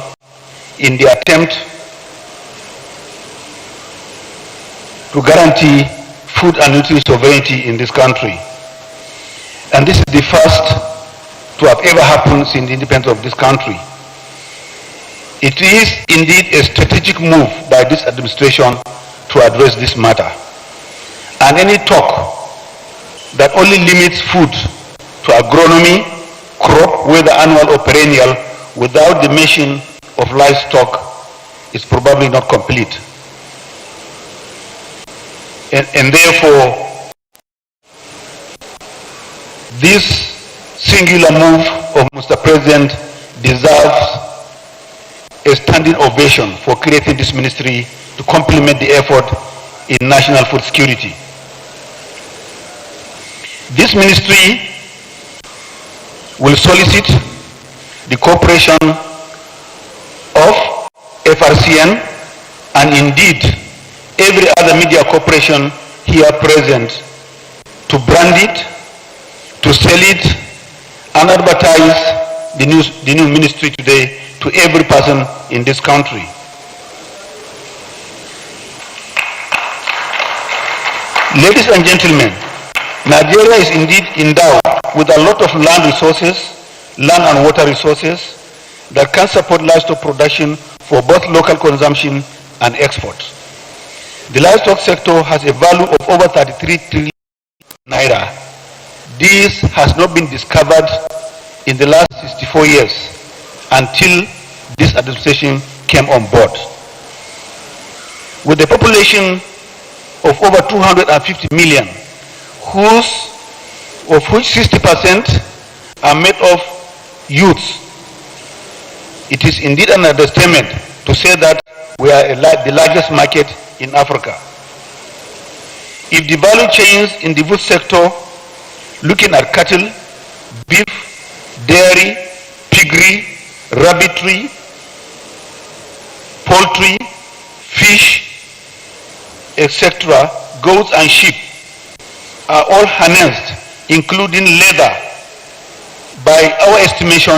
in the attempt to guarantee food and nutrition sovereignty in this country. And this is the first to have ever happened since the independence of this country. It is indeed a strategic move by this administration to address this matter. And any talk that only limits food to agronomy, crop, whether annual or perennial, without the mention of livestock is probably not complete. And therefore, this singular move of Mr. President deserves a standing ovation for creating this ministry to complement the effort in national food security. This ministry will solicit the cooperation of FRCN and indeed every other media corporation here present to brand it, to sell it, and advertise the new ministry today to every person in this country. Ladies and gentlemen, Nigeria is indeed endowed with a lot of land resources, land and water resources that can support livestock production for both local consumption and export. The livestock sector has a value of over 33 trillion naira. This has not been discovered in the last 64 years until this administration came on board. With a population of over 250 million, of which 60% are made of youths, it is indeed an understatement to say that we are the largest market in Africa. If the value chains in the food sector, looking at cattle, beef, dairy, piggery, rabbitry, poultry, fish, etc., goats and sheep, are all harnessed, including leather. By our estimation,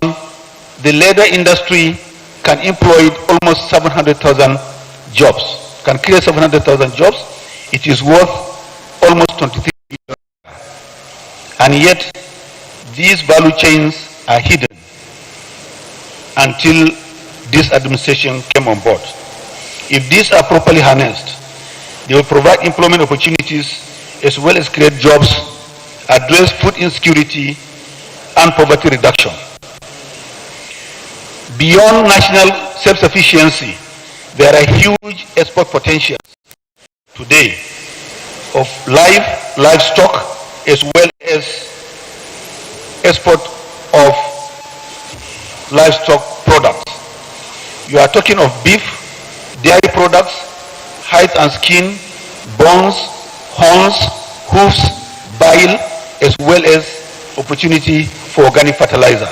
the leather industry can employ almost 700,000 jobs, can create 700,000 jobs. It is worth almost 23 billion. And yet, these value chains are hidden until this administration came on board. If these are properly harnessed, they will provide employment opportunities as well as create jobs, address food insecurity and poverty reduction. Beyond national self-sufficiency, there are huge export potentials today of livestock as well as export of livestock products. You are talking of beef, dairy products, hide and skin, bones, horns, hoofs, bile, as well as opportunity for organic fertilizer.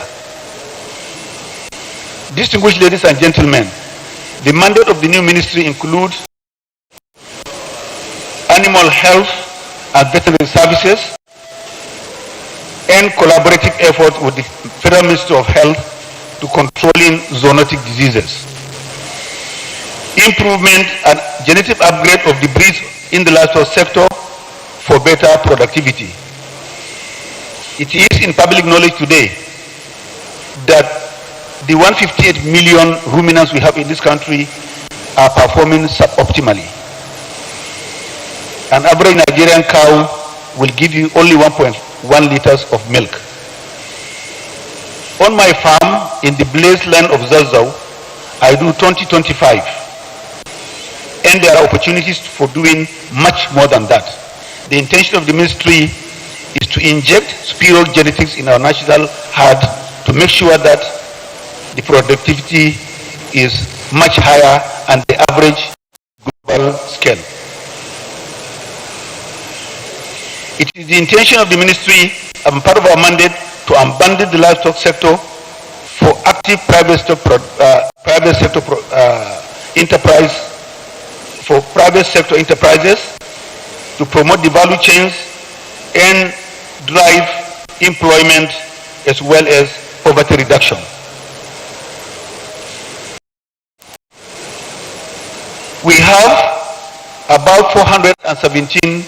Distinguished ladies and gentlemen, the mandate of the new ministry includes animal health and veterinary services, and collaborative efforts with the Federal Ministry of Health to controlling zoonotic diseases. Improvement and genetic upgrade of the breeds in the livestock sector for better productivity. It is in public knowledge today that the 158 million ruminants we have in this country are performing suboptimally. An average Nigerian cow will give you only 1.1 liters of milk. On my farm in the blessed land of Zazzau, I do 20-25, and there are opportunities for doing much more than that. The intention of the ministry is to inject superior genetics in our national herd to make sure that the productivity is much higher and the average global scale. It is the intention of the ministry and part of our mandate to unbundle the livestock sector for active private sector enterprises to promote the value chains and drive employment as well as poverty reduction. We have about 417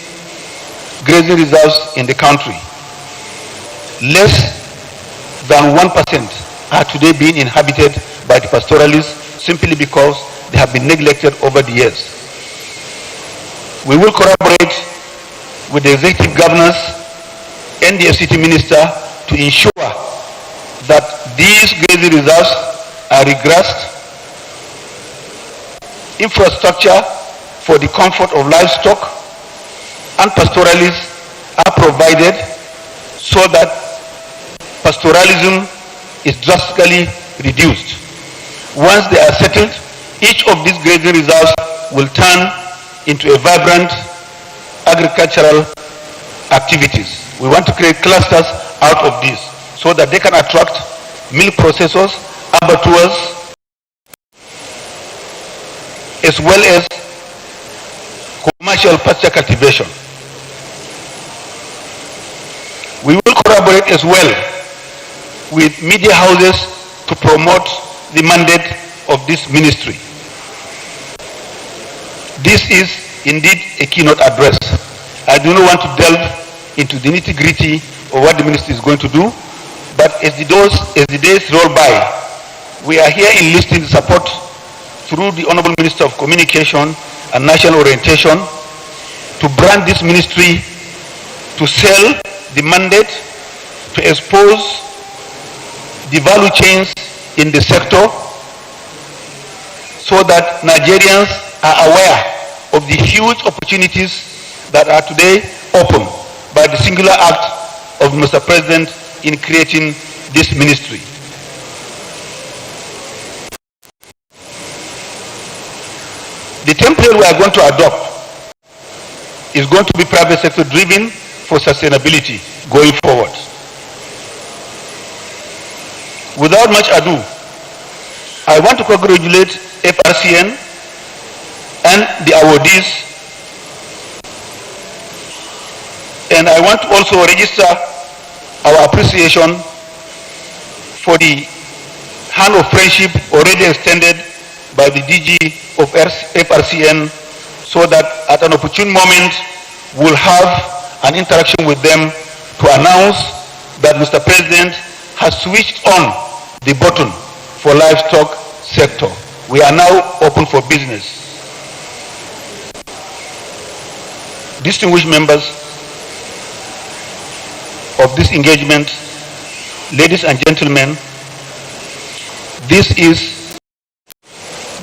grazing reserves in the country. Less than 1% are today being inhabited by the pastoralists simply because they have been neglected over the years. We will collaborate with the executive governors and the FCT minister to ensure that these grazing reserves are regrassed, infrastructure for the comfort of livestock and pastoralists are provided so that pastoralism is drastically reduced. Once they are settled, each of these grazing reserves will turn into a vibrant agricultural activities. We want to create clusters out of this so that they can attract milk processors, abattoirs, as well as commercial pasture cultivation. We will collaborate as well with media houses to promote the mandate of this ministry. This is indeed a keynote address. I do not want to delve into the nitty-gritty of what the ministry is going to do, but as the days roll by, we are here enlisting support through the Honorable Minister of Communication and National Orientation to brand this ministry, to sell the mandate, to expose the value chains in the sector so that Nigerians are aware of the huge opportunities that are today open by the singular act of Mr. President in creating this ministry. The template we are going to adopt is going to be private sector driven for sustainability going forward. Without much ado, I want to congratulate FRCN and the awardees, and I want to also register our appreciation for the hand of friendship already extended by the DG of FRCN, so that at an opportune moment we'll have an interaction with them to announce that Mr. President has switched on the button for livestock sector. We are now open for business. Distinguished members of this engagement, ladies and gentlemen, this is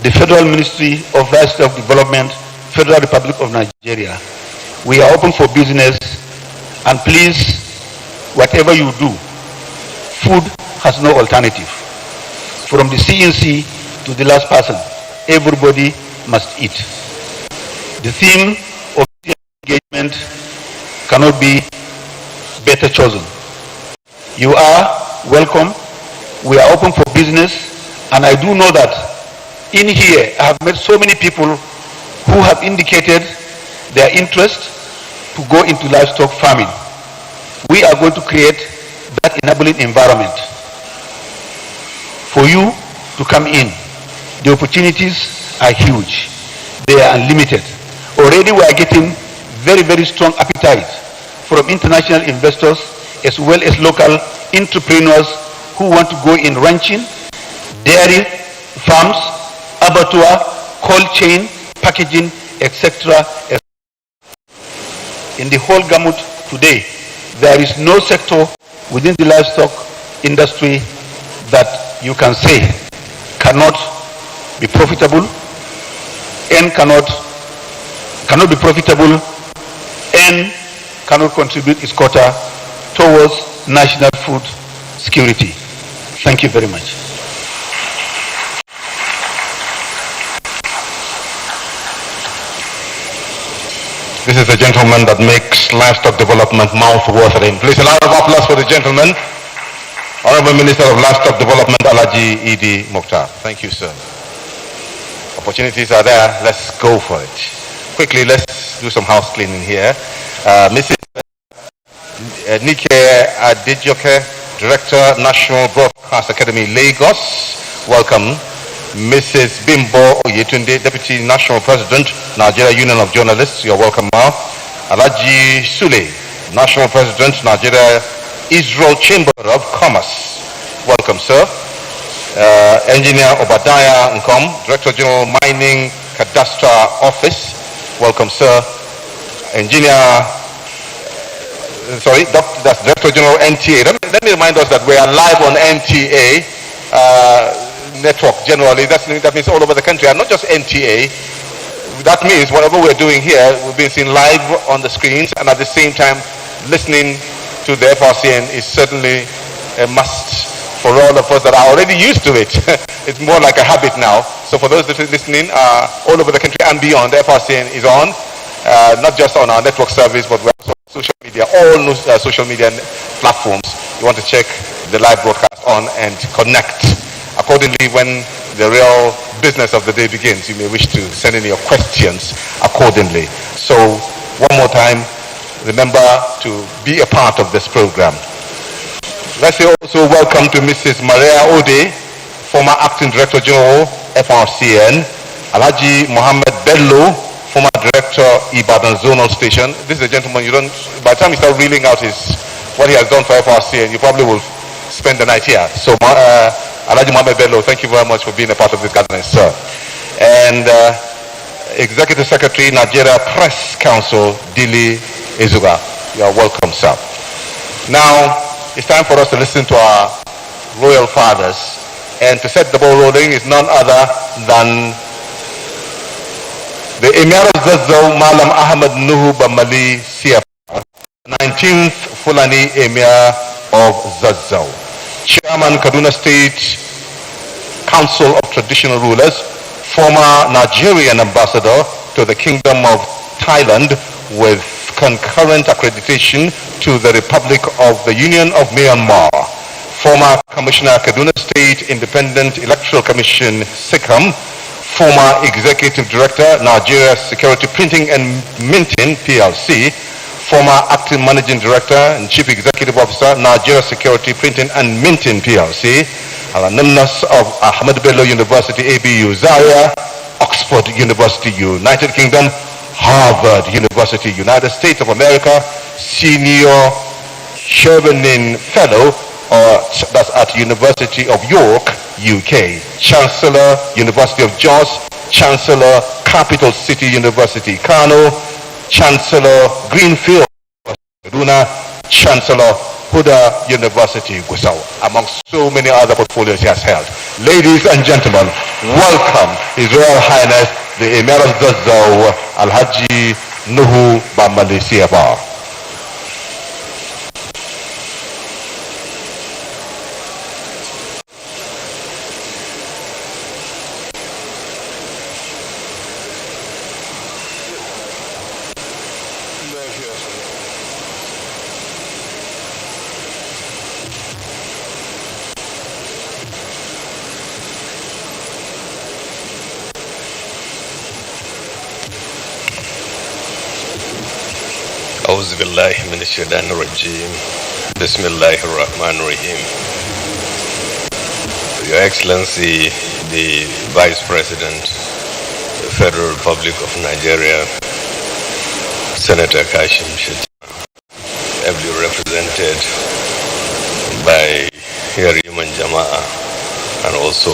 the Federal Ministry of Livestock Development, Federal Republic of Nigeria. We are open for business, and please, whatever you do, food has no alternative. From the CNC to the last person, everybody must eat. The theme of the engagement cannot be better chosen. You are welcome. We are open for business, and I do know that in here I have met so many people who have indicated their interest to go into livestock farming. We are going to create that enabling environment for you to come in. The opportunities are huge. They are unlimited. Already we are getting very, very strong appetite from international investors as well as local entrepreneurs who want to go in ranching, dairy farms, abattoir, cold chain, packaging, etc. In the whole gamut today, there is no sector within the livestock industry that you can say cannot be profitable and cannot be profitable and cannot contribute its quota towards national food security. Thank you very much. This is the gentleman that makes livestock development mouth-watering. Please, a round of applause for the gentleman. Honorable Minister of Livestock Development, Alhaji Idi Mokhtar. Thank you, sir. Opportunities are there. Let's go for it. Quickly, let's do some house cleaning here. Mrs. Nike Adejoke, Director, National Broadcast Academy, Lagos. Welcome. Mrs. Bimbo Oyetunde, Deputy National President, Nigeria Union of Journalists. You're welcome, ma'am. Alhaji Sule, National President, Nigeria Israel Chamber of Commerce. Welcome, sir. Engineer Obadiah Nkom, Director General Mining Cadastre Office. Welcome, sir. That's Director General NTA. Let me remind us that we are live on NTA network generally. That means all over the country, and not just NTA. That means whatever we're doing here, we're being seen live on the screens, and at the same time, listening to the FRCN is certainly a must for all of us that are already used to it. It's more like a habit now. So for those that are listening all over the country and beyond, the FRCN is on, not just on our network service, but we're also on social media, all social media platforms. You want to check the live broadcast on and connect. Accordingly, when the real business of the day begins, you may wish to send in your questions accordingly. So one more time, remember to be a part of this program. Let's say also welcome to Mrs. Maria Ode, former Acting Director General, FRCN, Alhaji Mohammed Bello, former Director, Ibadan Zonal Station. This is a gentleman by the time you start reeling out what he has done for FRCN, you probably will spend the night here. So Alhaji Mohammed Bello, thank you very much for being a part of this gathering, sir. And Executive Secretary, Nigeria Press Council, Dili Ezuga. You are welcome, sir. Now, it's time for us to listen to our royal fathers. And to set the ball rolling is none other than the Emir of Zazzau, Malam Ahmad Nuhu Bamali CFR, 19th Fulani Emir of Zazzau, Chairman Kaduna State Council of Traditional Rulers, former Nigerian ambassador to the Kingdom of Thailand with concurrent accreditation to the Republic of the Union of Myanmar, former Commissioner Kaduna State Independent Electoral Commission, SICAM, former Executive Director, Nigeria Security Printing and Minting, PLC, former Acting Managing Director and Chief Executive Officer, Nigeria Security Printing and Minting, PLC, alumnus of Ahmad Bello University, ABU, Zaria, Oxford University, United Kingdom, Harvard University, United States of America, Senior Chevening Fellow, that's at University of York, UK, Chancellor, University of Jos, Chancellor, Capital City University, Kano, Chancellor, Greenfield, Kaduna, Chancellor, Huda University, Gusau, among so many other portfolios he has held. Ladies and gentlemen, welcome His Royal Highness, the Emir of Zazzau, Alhaji Nuhu Bamali CFR. أعوذ بالله من الشيطان الرجيم بسم الله الرحمن الرحيم. Your Excellency, the Vice President, the Federal Republic of Nigeria, Senator Kashim Shettima, ably represented by Yariman Jama'a, and also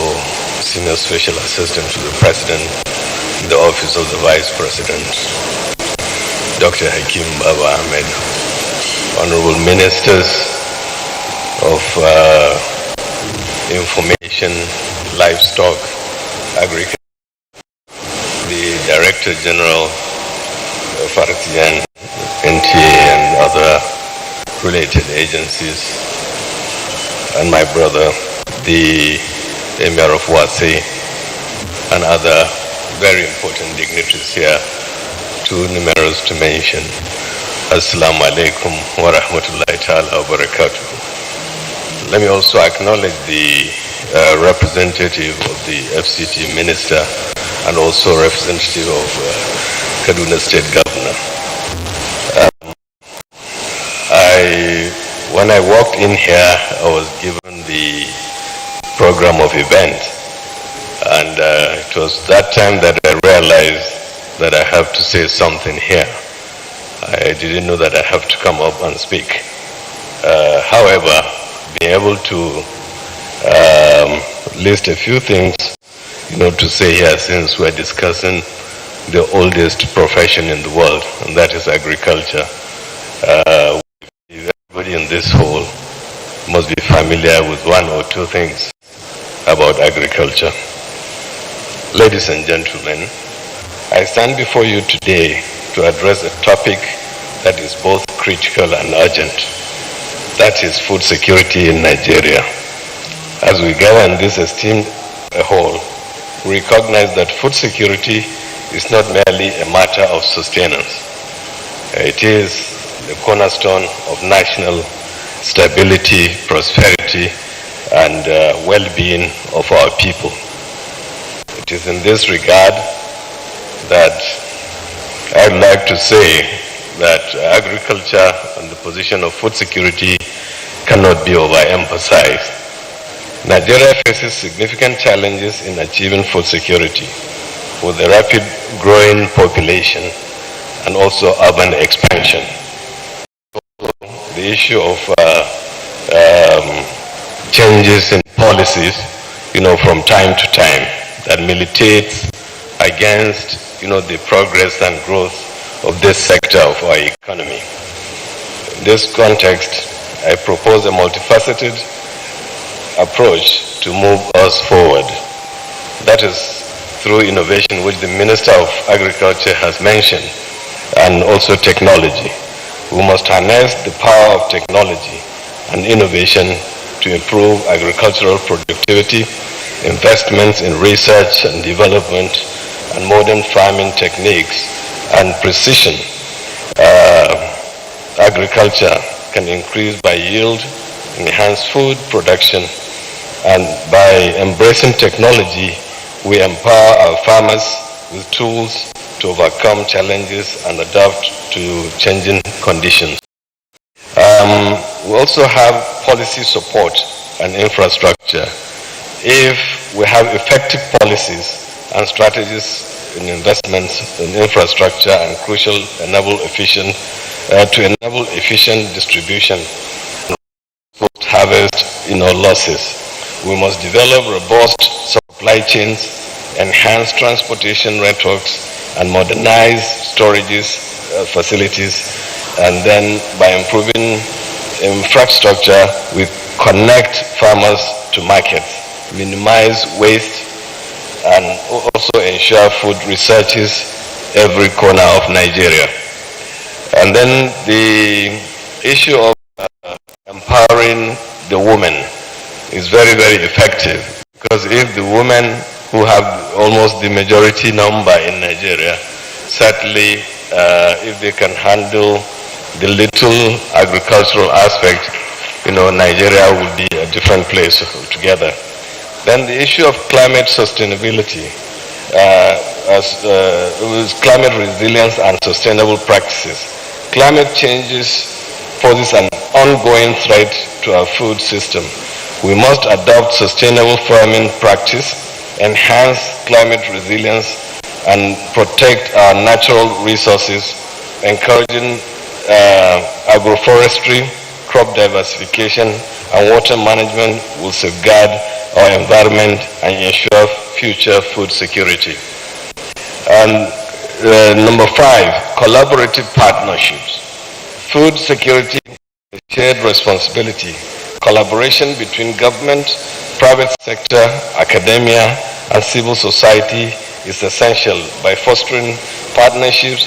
Senior Special Assistant to the President in the Office of the Vice President, Dr. Hakim Baba Ahmed, Honorable Ministers of Information, Livestock, Agriculture, the Director General of FRCN, NTA, and other related agencies, and my brother, the Emir of Wasi, and other very important dignitaries here, too numerous to mention. Assalamu alaikum wa rahmatullahi ta'ala wa barakatuh. Let me also acknowledge the representative of the FCT Minister and also representative of Kaduna State Governor. When I walked in here, I was given the program of event, and it was that time that I realized that I have to say something here. I didn't know that I have to come up and speak. However, being able to list a few things, to say here, since we're discussing the oldest profession in the world, and that is agriculture. Everybody in this hall must be familiar with one or two things about agriculture. Ladies and gentlemen, I stand before you today to address a topic that is both critical and urgent. That is food security in Nigeria. As we gather in this esteemed hall, we recognize that food security is not merely a matter of sustenance. It is the cornerstone of national stability, prosperity, and well-being of our people. It is in this regard that I'd like to say that agriculture and the position of food security cannot be overemphasized. Nigeria faces significant challenges in achieving food security with a rapid growing population and also urban expansion. The issue of changes in policies, from time to time that militates against the progress and growth of this sector of our economy. In this context, I propose a multifaceted approach to move us forward. That is through innovation, which the Minister of Agriculture has mentioned, and also technology. We must harness the power of technology and innovation to improve agricultural productivity, investments in research and development, and modern farming techniques and precision. Agriculture can increase by yield, enhance food production, and by embracing technology, we empower our farmers with tools to overcome challenges and adapt to changing conditions. We also have policy support and infrastructure. If we have effective policies and strategies in investments in infrastructure and crucial enable efficient distribution post-harvest losses. We must develop robust supply chains, enhance transportation networks, and modernize storages facilities. And then by improving infrastructure, we connect farmers to markets, minimize waste, and also ensure food researches every corner of Nigeria. And then the issue of empowering the women is very, very effective, because if the women who have almost the majority number in Nigeria, certainly if they can handle the little agricultural aspect, Nigeria will be a different place altogether. Then the issue of climate sustainability, climate resilience and sustainable practices. Climate change poses an ongoing threat to our food system. We must adopt sustainable farming practice, enhance climate resilience, and protect our natural resources, encouraging agroforestry, crop diversification, and water management will safeguard our environment and ensure future food security. And number 5, collaborative partnerships. Food security is a shared responsibility. Collaboration between government, private sector, academia, and civil society is essential. By fostering partnerships,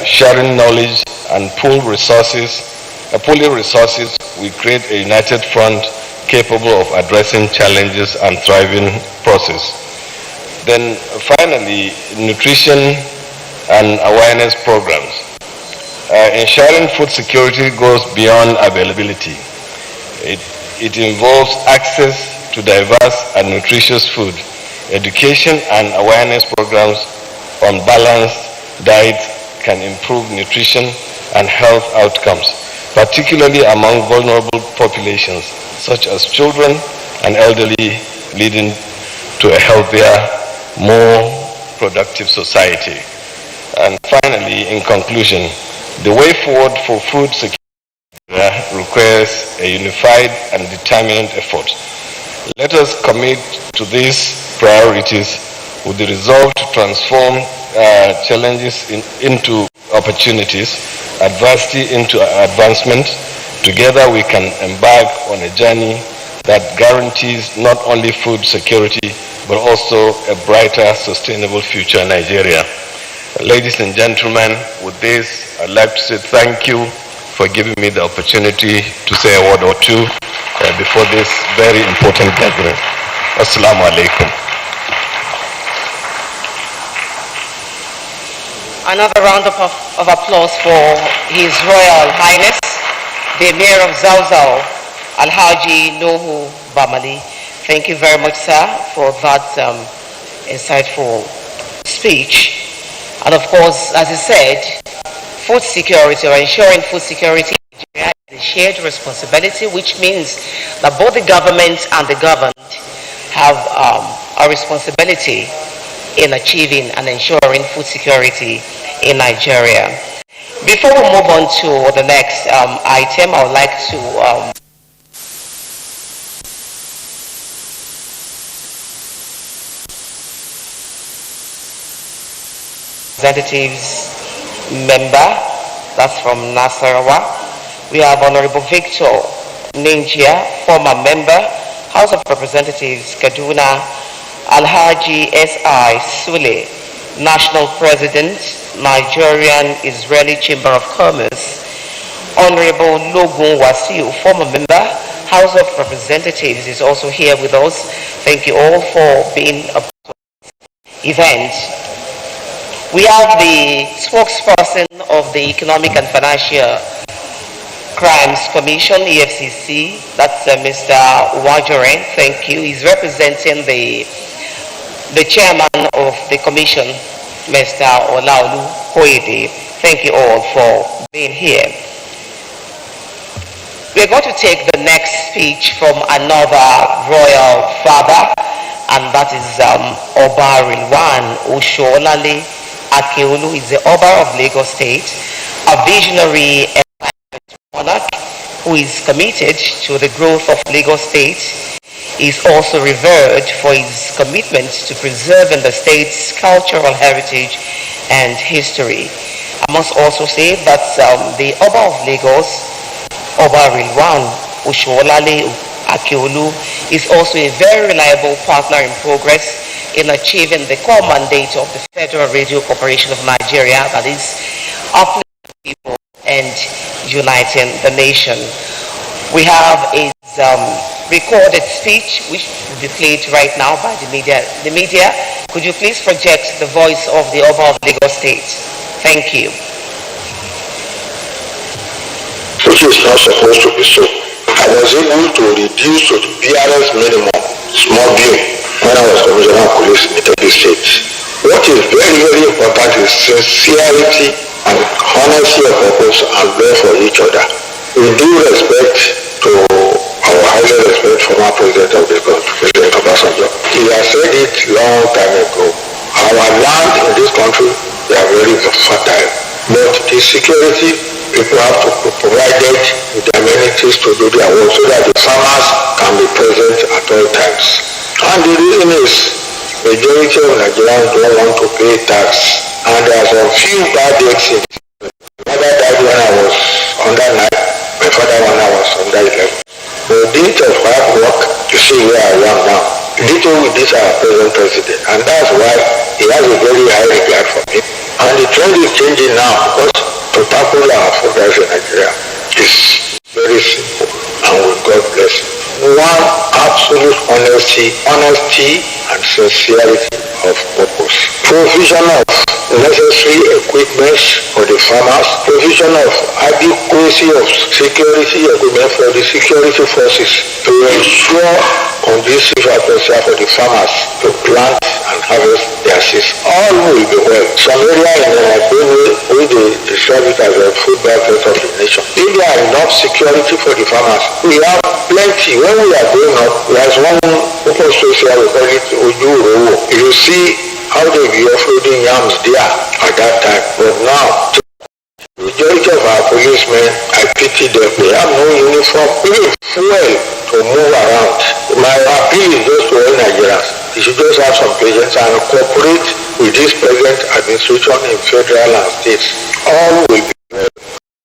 sharing knowledge, and pooling resources, we create a united front capable of addressing challenges and thriving process. Then finally, nutrition and awareness programs. Ensuring food security goes beyond availability. It involves access to diverse and nutritious food, education and awareness programs on balanced diets can improve nutrition and health outcomes, particularly among vulnerable populations such as children and elderly, leading to a healthier, more productive society. And finally, in conclusion, the way forward for food security requires a unified and determined effort. Let us commit to these priorities with the resolve to transform challenges into opportunities, adversity into advancement. Together we can embark on a journey that guarantees not only food security, but also a brighter, sustainable future in Nigeria. Ladies and gentlemen, with this, I'd like to say thank you for giving me the opportunity to say a word or two before this very important gathering. Assalamu alaikum. Another round of applause for His Royal Highness, the Emir of Zauzau, Alhaji Nuhu Bamali. Thank you very much, sir, for that insightful speech. And of course, as he said, food security or ensuring food security is a shared responsibility, which means that both the government and the governed have a responsibility in achieving and ensuring food security in Nigeria. Before we move on to the next item, I would like to representatives member, that's from Nasarawa. We have Honorable Victor Ninja, former member, House of Representatives, Kaduna, Alhaji S.I. Sule, National President, Nigerian Israeli Chamber of Commerce, Honorable Logun Wasiu, former member, House of Representatives, is also here with us. Thank you all for being a part of this event. We have the spokesperson of the Economic and Financial Crimes Commission, EFCC, that's Mr. Wajoren. Thank you. He's representing the chairman of the commission, Mr. Olaolu Koide. Thank you all for being here. We're going to take the next speech from another royal father, and that is Oba Rilwan Oshoolale Akeolu. Is the Oba of Lagos State, a visionary monarch who is committed to the growth of Lagos State. He is also revered for his commitment to preserving the state's cultural heritage and history. I must also say that the Oba of Lagos, Oba Rilwan Oshoolale Akeolu, is also a very reliable partner in progress in achieving the core mandate of the Federal Radio Corporation of Nigeria, that is uplifting people and uniting the nation. We have a recorded speech which will be played right now by the media. The media, could you please project the voice of the Oba of Lagos State? Thank you. Which is not supposed to be so. I was able to reduce to the BRS minimum, small bill, when I was Commissioner of Police in Kebbi State. What is very, very important is sincerity and honesty of purpose and love for each other. With due respect to our highly respected former president of this country, President Obasanjo, he has said it long time ago. Our land in this country, they are very fertile, but the security people have to be provided with the amenities to do their work so that the farmers can be present at all times. And the reason is, majority of Nigerians don't want to pay tax, and there are some few bad exits. My mother died when I was under 9, my father when I was under 11. But due to hard work, to see where I am now. Little with this our present president, and that's why he has a very high regard for me. And the trend is changing now because to tackle our progress in Nigeria is very simple, and with God bless you. One, absolute honesty and sincerity of purpose. Provision of necessary equipment for the farmers. Provision of adequacy of security equipment for the security forces to ensure conducive atmosphere for the farmers to plant and harvest their seeds. All will be well. Some area in Benue, we describe it as a food basket of the nation. If there are enough security for the farmers, we have plenty. When we are going up, there's one open space here, we call it Ojuro. You see how they be offloading yams there at that time. But now, the majority of our policemen, I pity them. They have no uniform, even fuel to move around. My appeal is just to all Nigerians. You should just have some patience and cooperate with this present administration in federal and states. All will be well.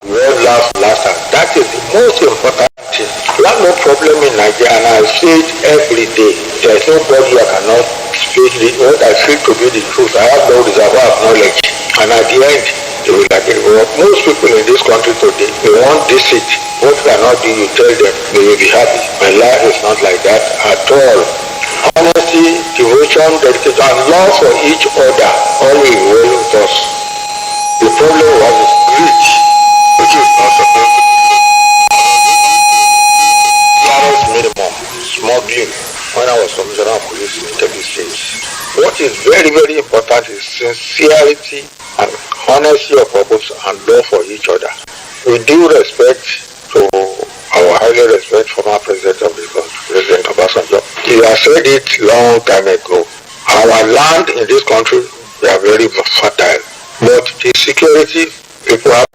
World last and that is the most important thing. We have no problem in Nigeria, and I say it every day. There is nobody I cannot speak what I feel to be the truth. I have no reservoir of knowledge, and at the end, they will agree. But most people in this country today, they want this seat. What cannot do, you tell them, they will be happy. My life is not like that at all. Honesty, devotion, dedication, and love for each other all will be well with us. The problem was greed, which is not supposed to be. Minimum, smuggling, when I was commissioner of police in Kebbi State. What is very, very important is sincerity and honesty of purpose and love for each other. With due respect to our highly respected former president of this country, President Obasanjo, he has said it long time ago. Our land in this country, they are very fertile, but the security people have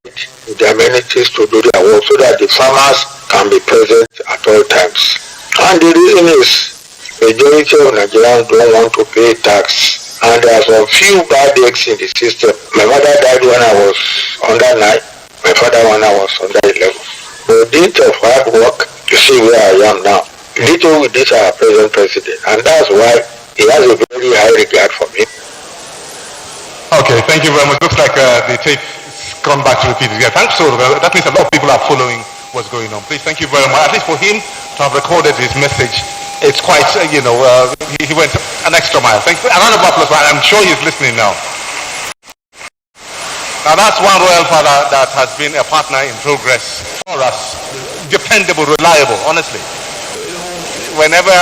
the amenities to do their work so that the farmers can be present at all times. And the reason is, majority of Nigerians don't want to pay tax, and there are some few bad eggs in the system. My mother died when I was under 9, my father when I was under 11. But due to hard work, to see where I am now. Little with this our present president, and that's why he has a very high regard for me. Okay, thank you very much. Looks like the tape's come back to repeat it. Yeah, thanks. So that means a lot of people are following what's going on. Please, thank you very much. At least for him to have recorded his message, it's quite, he went an extra mile. Thank you. A round of applause. I'm sure he's listening now. Now that's one royal father that has been a partner in progress for us. Dependable, reliable, honestly. Whenever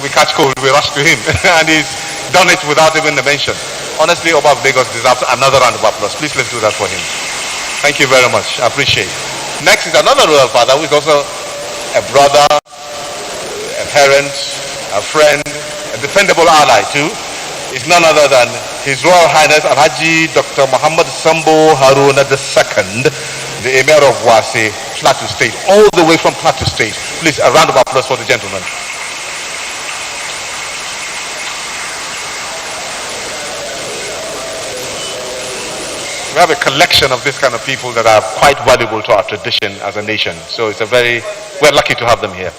we catch cold, we rush to him. And he's done it without even a mention. Honestly, Oba of Lagos deserves another round of applause. Please let's do that for him. Thank you very much. I appreciate it. Next is another royal father who is also a brother, a parent, a friend, a dependable ally too. Is none other than His Royal Highness Alhaji Dr. Muhammad Sambo Haruna II, the Emir of Wase, Plateau State, all the way from Plateau State. Please, a round of applause for the gentleman. We have a collection of this kind of people that are quite valuable to our tradition as a nation. So it's we're lucky to have them here.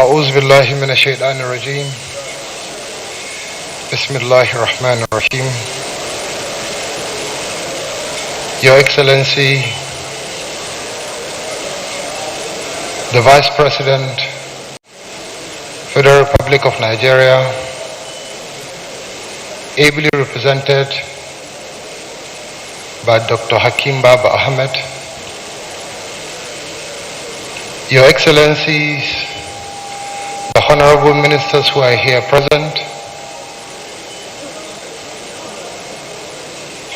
أعوذ بالله من الشيطان الرجيم بسم الله الرحمن الرحيم. Your Excellency, the Vice President, Federal Republic of Nigeria, ably represented by Dr. Hakim Baba Ahmed, Your Excellencies, the Honorable Ministers who are here present,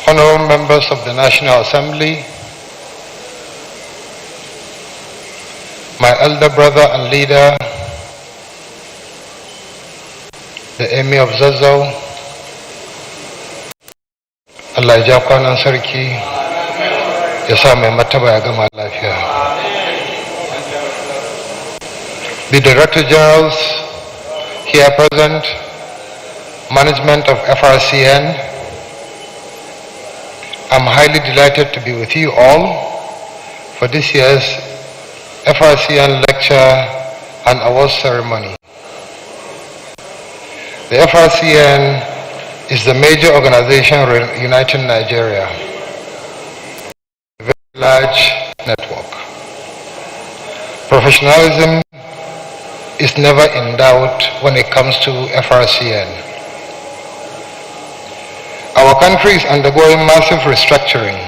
Honorable Members of the National Assembly, my elder brother and leader, the Emir of Zazzau, Allah ya ja kwanan sarki ya sa mai martaba ya gama lafiya. The Director Generals here present, management of FRCN, I'm highly delighted to be with you all for this year's FRCN lecture and award ceremony. The FRCN is the major organization uniting Nigeria, a very large network. Professionalism is never in doubt when it comes to FRCN. Our country is undergoing massive restructuring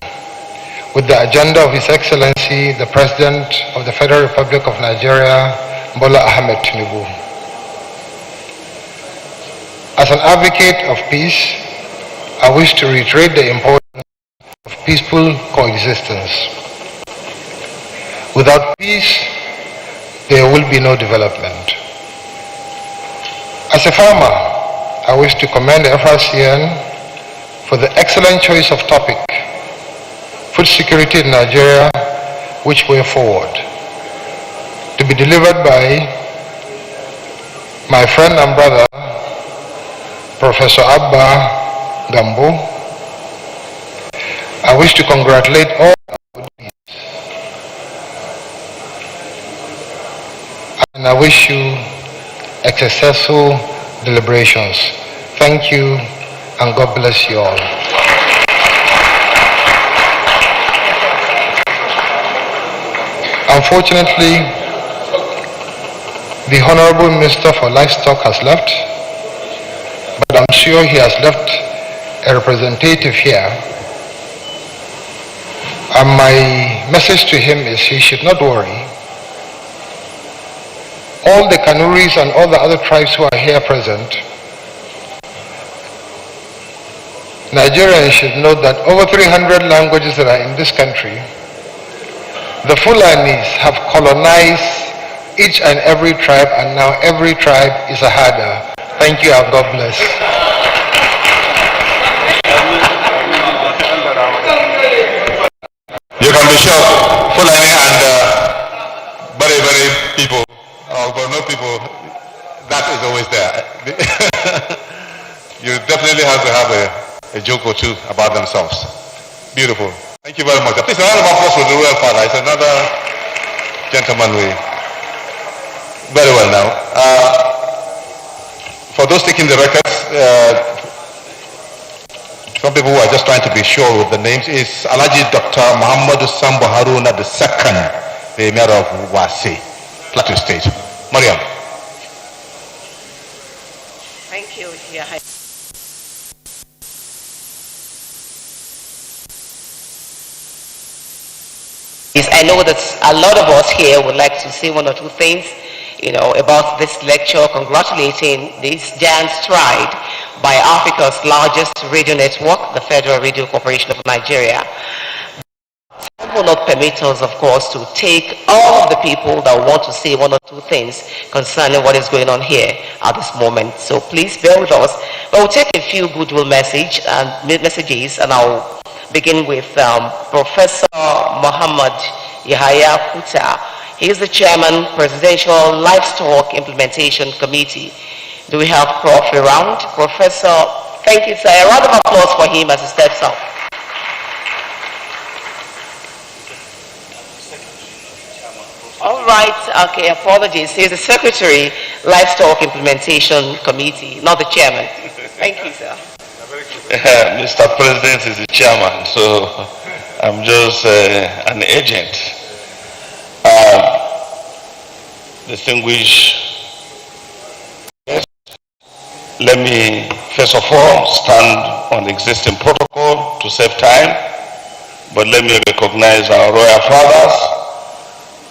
with the agenda of His Excellency, the President of the Federal Republic of Nigeria, Bola Ahmed Tinubu. As an advocate of peace, I wish to reiterate the importance of peaceful coexistence. Without peace, there will be no development. As a farmer, I wish to commend the FRCN for the excellent choice of topic, food security in Nigeria, which way forward, to be delivered by my friend and brother, Professor Abba Gambo. I wish to congratulate all and I wish you a successful deliberations. Thank you and God bless you all. Unfortunately, the Honorable Minister for Livestock has left, but I'm sure he has left a representative here. And my message to him is he should not worry. All the Kanuris and all the other tribes who are here present, Nigerians should know that over 300 languages that are in this country, the Fulanis have colonized each and every tribe, and now every tribe is a Hada. Thank you and God bless. You can be sure Fulani and very people, but no people, that is always there. You definitely have to have a joke or two about themselves. Beautiful. Thank you very much. Please, a round of applause for the royal father. It's another gentleman very well now. For those taking the records, some people who are just trying to be sure with the names is Alaji Dr. Muhammad Sambo Haruna II, the Mayor of Wasi, Plateau State. Mariam. Thank you, Your Highness. I know that a lot of us here would like to say one or two things, about this lecture, congratulating this giant stride by Africa's largest radio network, the Federal Radio Corporation of Nigeria. That will not permit us, of course, to take all of the people that want to say one or two things concerning what is going on here at this moment. So please bear with us. But we'll take a few goodwill messages, and I'll begin with Professor Muhammad Yahya Kuta. He is the chairman, Presidential Livestock Implementation Committee. Do we have Prof around? Professor, thank you, sir. A round of applause for him as he steps up. All right, okay, apologies. He's the Secretary, Livestock Implementation Committee, not the chairman. Thank you, sir. Mr. President is the chairman, so I'm just an agent. Distinguished guests, let me first of all stand on the existing protocol to save time. but let me recognize our royal fathers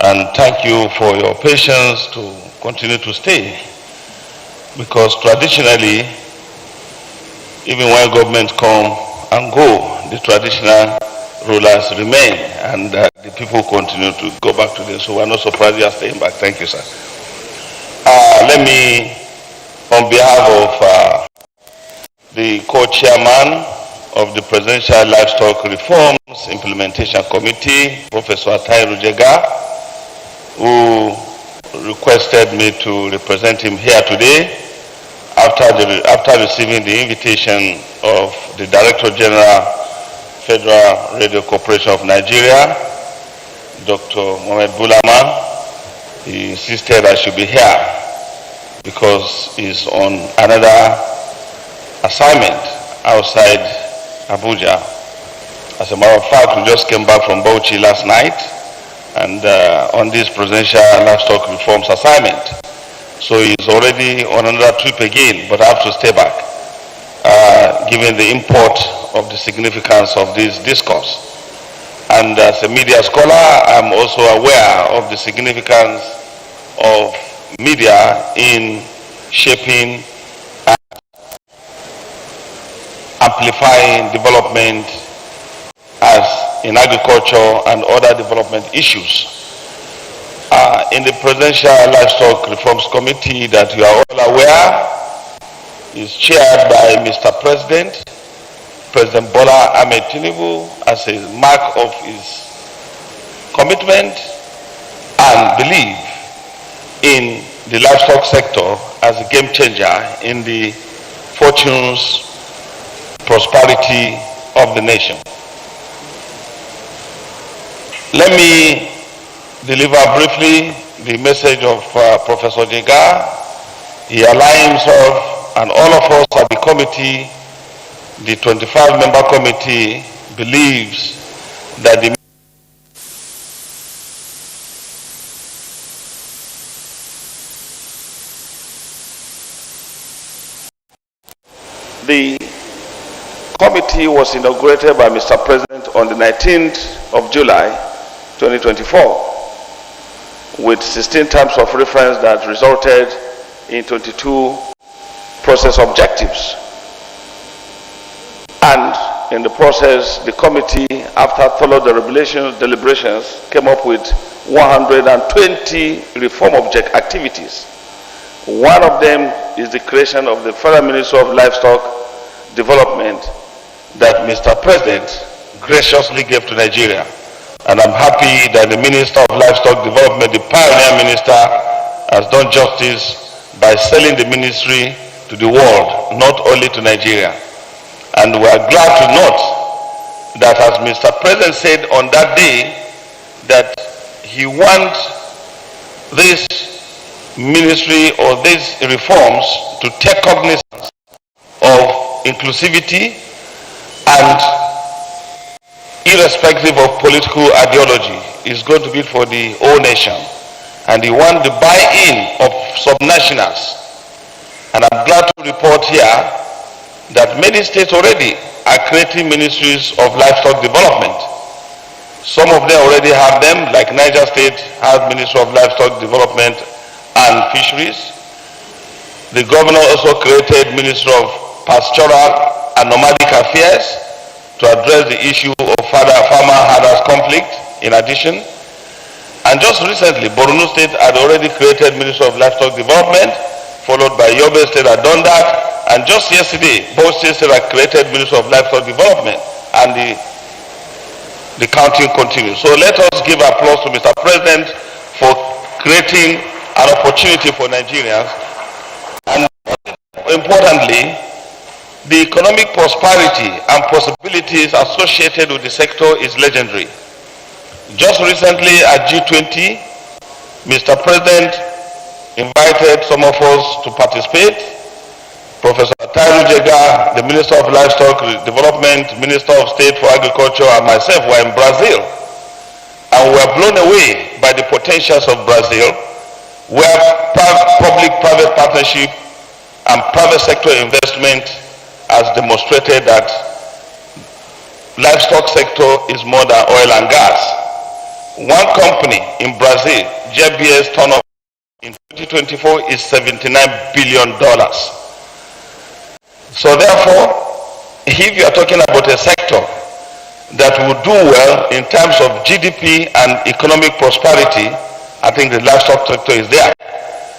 and thank you for your patience to continue to stay. Because traditionally, even when governments come and go, the traditional rulers remain, and the people continue to go back to them. So we're not surprised you are staying back. Thank you, sir. Let me, on behalf of the co-chairman of the Presidential Livestock Reforms Implementation Committee, Professor Atairu Jega, who requested me to represent him here today after receiving the invitation of the Director General, Federal Radio Corporation of Nigeria, Dr. Mohamed Bulama. He insisted I should be here because he's on another assignment outside Abuja. As a matter of fact, we just came back from Bauchi last night and on this Presidential Livestock Reforms assignment. So he's already on another trip again, but I have to stay back, given the import of the significance of this discourse. And as a media scholar, I'm also aware of the significance of media in shaping and amplifying development as in agriculture and other development issues. In the Presidential Livestock Reforms Committee that you are all aware is chaired by Mr. President, President Bola Ahmed Tinubu, as a mark of his commitment and belief in the livestock sector as a game changer in the fortunes, prosperity of the nation. Let me deliver briefly the message of Professor Jega. He aligned himself and all of us at the committee, the 25-member committee, believes that the committee was inaugurated by Mr. President on the 19th of July 2024 with 16 terms of reference that resulted in 22 process objectives. And in the process, the committee, after thorough deliberations, came up with 120 reform object activities. One of them is the creation of the Federal Ministry of Livestock Development that Mr. President graciously gave to Nigeria. And I'm happy that the Minister of Livestock Development, the pioneer minister, has done justice by selling the ministry to the world, not only to Nigeria. And we are glad to note that, as Mr. President said on that day, that he wants this ministry or these reforms to take cognizance of inclusivity and, irrespective of political ideology, is going to be for the whole nation. And he wants the buy-in of subnationals. And I'm glad to report here that many states already are creating ministries of livestock development. Some of them already have them, like Niger State has Ministry of Livestock Development and Fisheries. The governor also created Ministry of Pastoral and Nomadic Affairs to address the issue of farmer-herders conflict in addition. And just recently, Borno State had already created Ministry of Livestock Development, followed by Yobe State had done that, and just yesterday, both states had created Ministry of Livestock Development, and the counting continues. So let us give applause to Mr. President for creating an opportunity for Nigerians. And importantly, the economic prosperity and possibilities associated with the sector is legendary. Just recently at G20, Mr. President invited some of us to participate. Professor Atairu Jega, the Minister of Livestock Development, Minister of State for Agriculture, and myself were in Brazil. And we were blown away by the potentials of Brazil, where public-private partnership and private sector investment has demonstrated that livestock sector is more than oil and gas. One company in Brazil, JBS turnover in 2024 is $79 billion. So therefore, if you are talking about a sector that will do well in terms of GDP and economic prosperity, I think the livestock sector is there.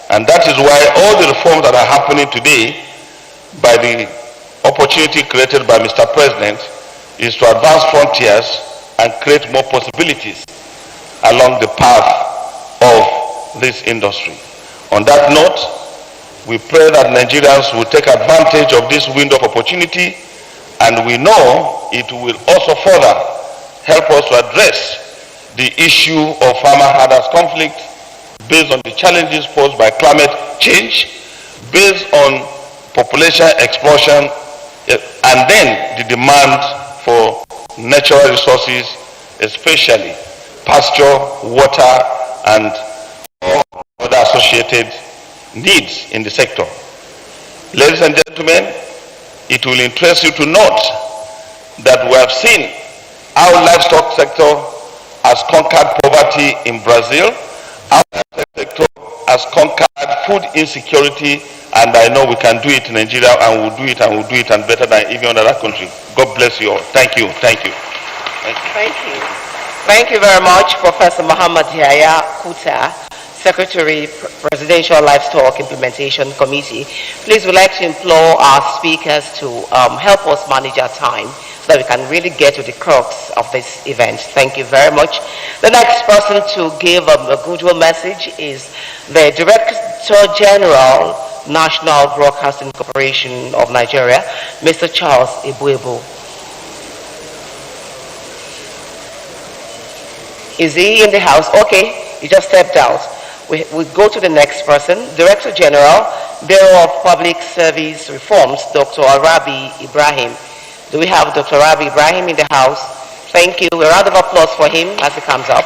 And that is why all the reforms that are happening today by the opportunity created by Mr. President is to advance frontiers and create more possibilities along the path of this industry. On that note, we pray that Nigerians will take advantage of this window of opportunity, and we know it will also further help us to address the issue of farmer-herders conflict based on the challenges posed by climate change, based on population explosion, and then the demand for natural resources, especially pasture, water, and other associated needs in the sector. Ladies and gentlemen, it will interest you to note that we have seen our livestock sector has conquered poverty in Brazil, our livestock sector has conquered food insecurity, and I know we can do it in Nigeria, and we'll do it and better than even other country. God bless you all. Thank you. Thank you. Thank you. Thank you. Thank you very much, Professor Muhammad Yahya Kuta, Secretary, Presidential Livestock Implementation Committee. Please, we'd like to implore our speakers to help us manage our time so that we can really get to the crux of this event. Thank you very much. The next person to give a goodwill message is the Director General, National Broadcasting Corporation of Nigeria, Mr. Charles Ibuebo. Is he in the house? Okay, he just stepped out. We go to the next person, Director General, Bureau of Public Service Reforms, Dr. Arabi Ibrahim. Do we have Dr. Arabi Ibrahim in the house? Thank you. A round of applause for him as he comes up.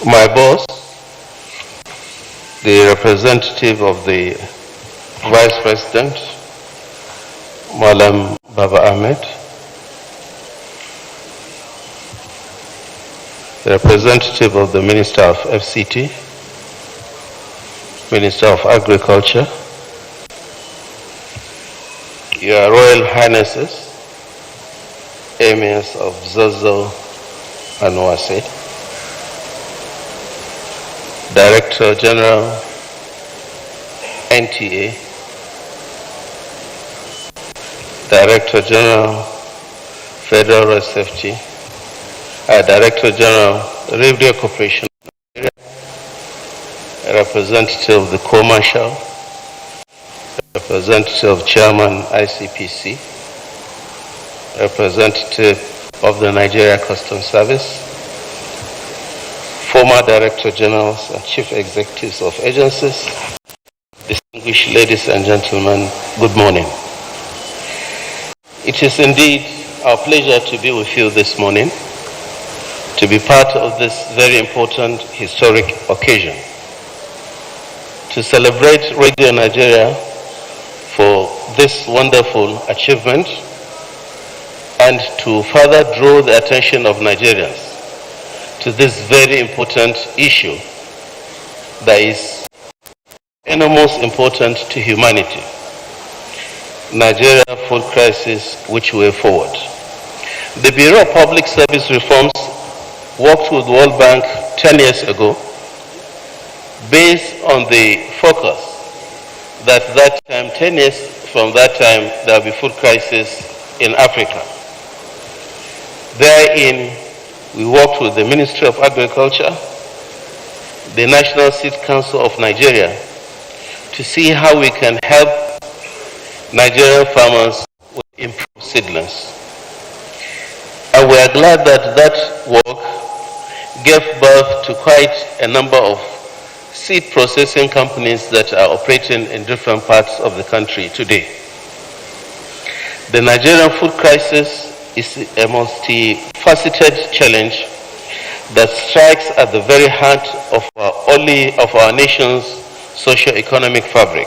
My boss, the representative of the Vice President, Malam Baba Ahmed, the representative of the Minister of FCT, Minister of Agriculture, Your Royal Highnesses, Emirs of Zozo and Wase, Director General, NTA, Director General, Federal Road Safety, Director General, Radio Corporation of Nigeria, representative of the Co-Marshal, representative Chairman ICPC, representative of the Nigeria Customs Service, former Director Generals and Chief Executives of agencies, distinguished ladies and gentlemen, good morning. It is indeed our pleasure to be with you this morning, to be part of this very important historic occasion, to celebrate Radio Nigeria for this wonderful achievement and to further draw the attention of Nigerians to this very important issue that is enormous important to humanity. Nigeria food crisis, which way forward. The Bureau of Public Service Reforms worked with the World Bank 10 years ago based on the focus that time, 10 years from that time, there will be food crisis in Africa. Therein, we worked with the Ministry of Agriculture, the National Seed Council of Nigeria, to see how we can help Nigerian farmers with improved seedlings. And we are glad that that work gave birth to quite a number of seed processing companies that are operating in different parts of the country today. The Nigerian food crisis is a multifaceted challenge that strikes at the very heart of our nation's socio-economic fabric.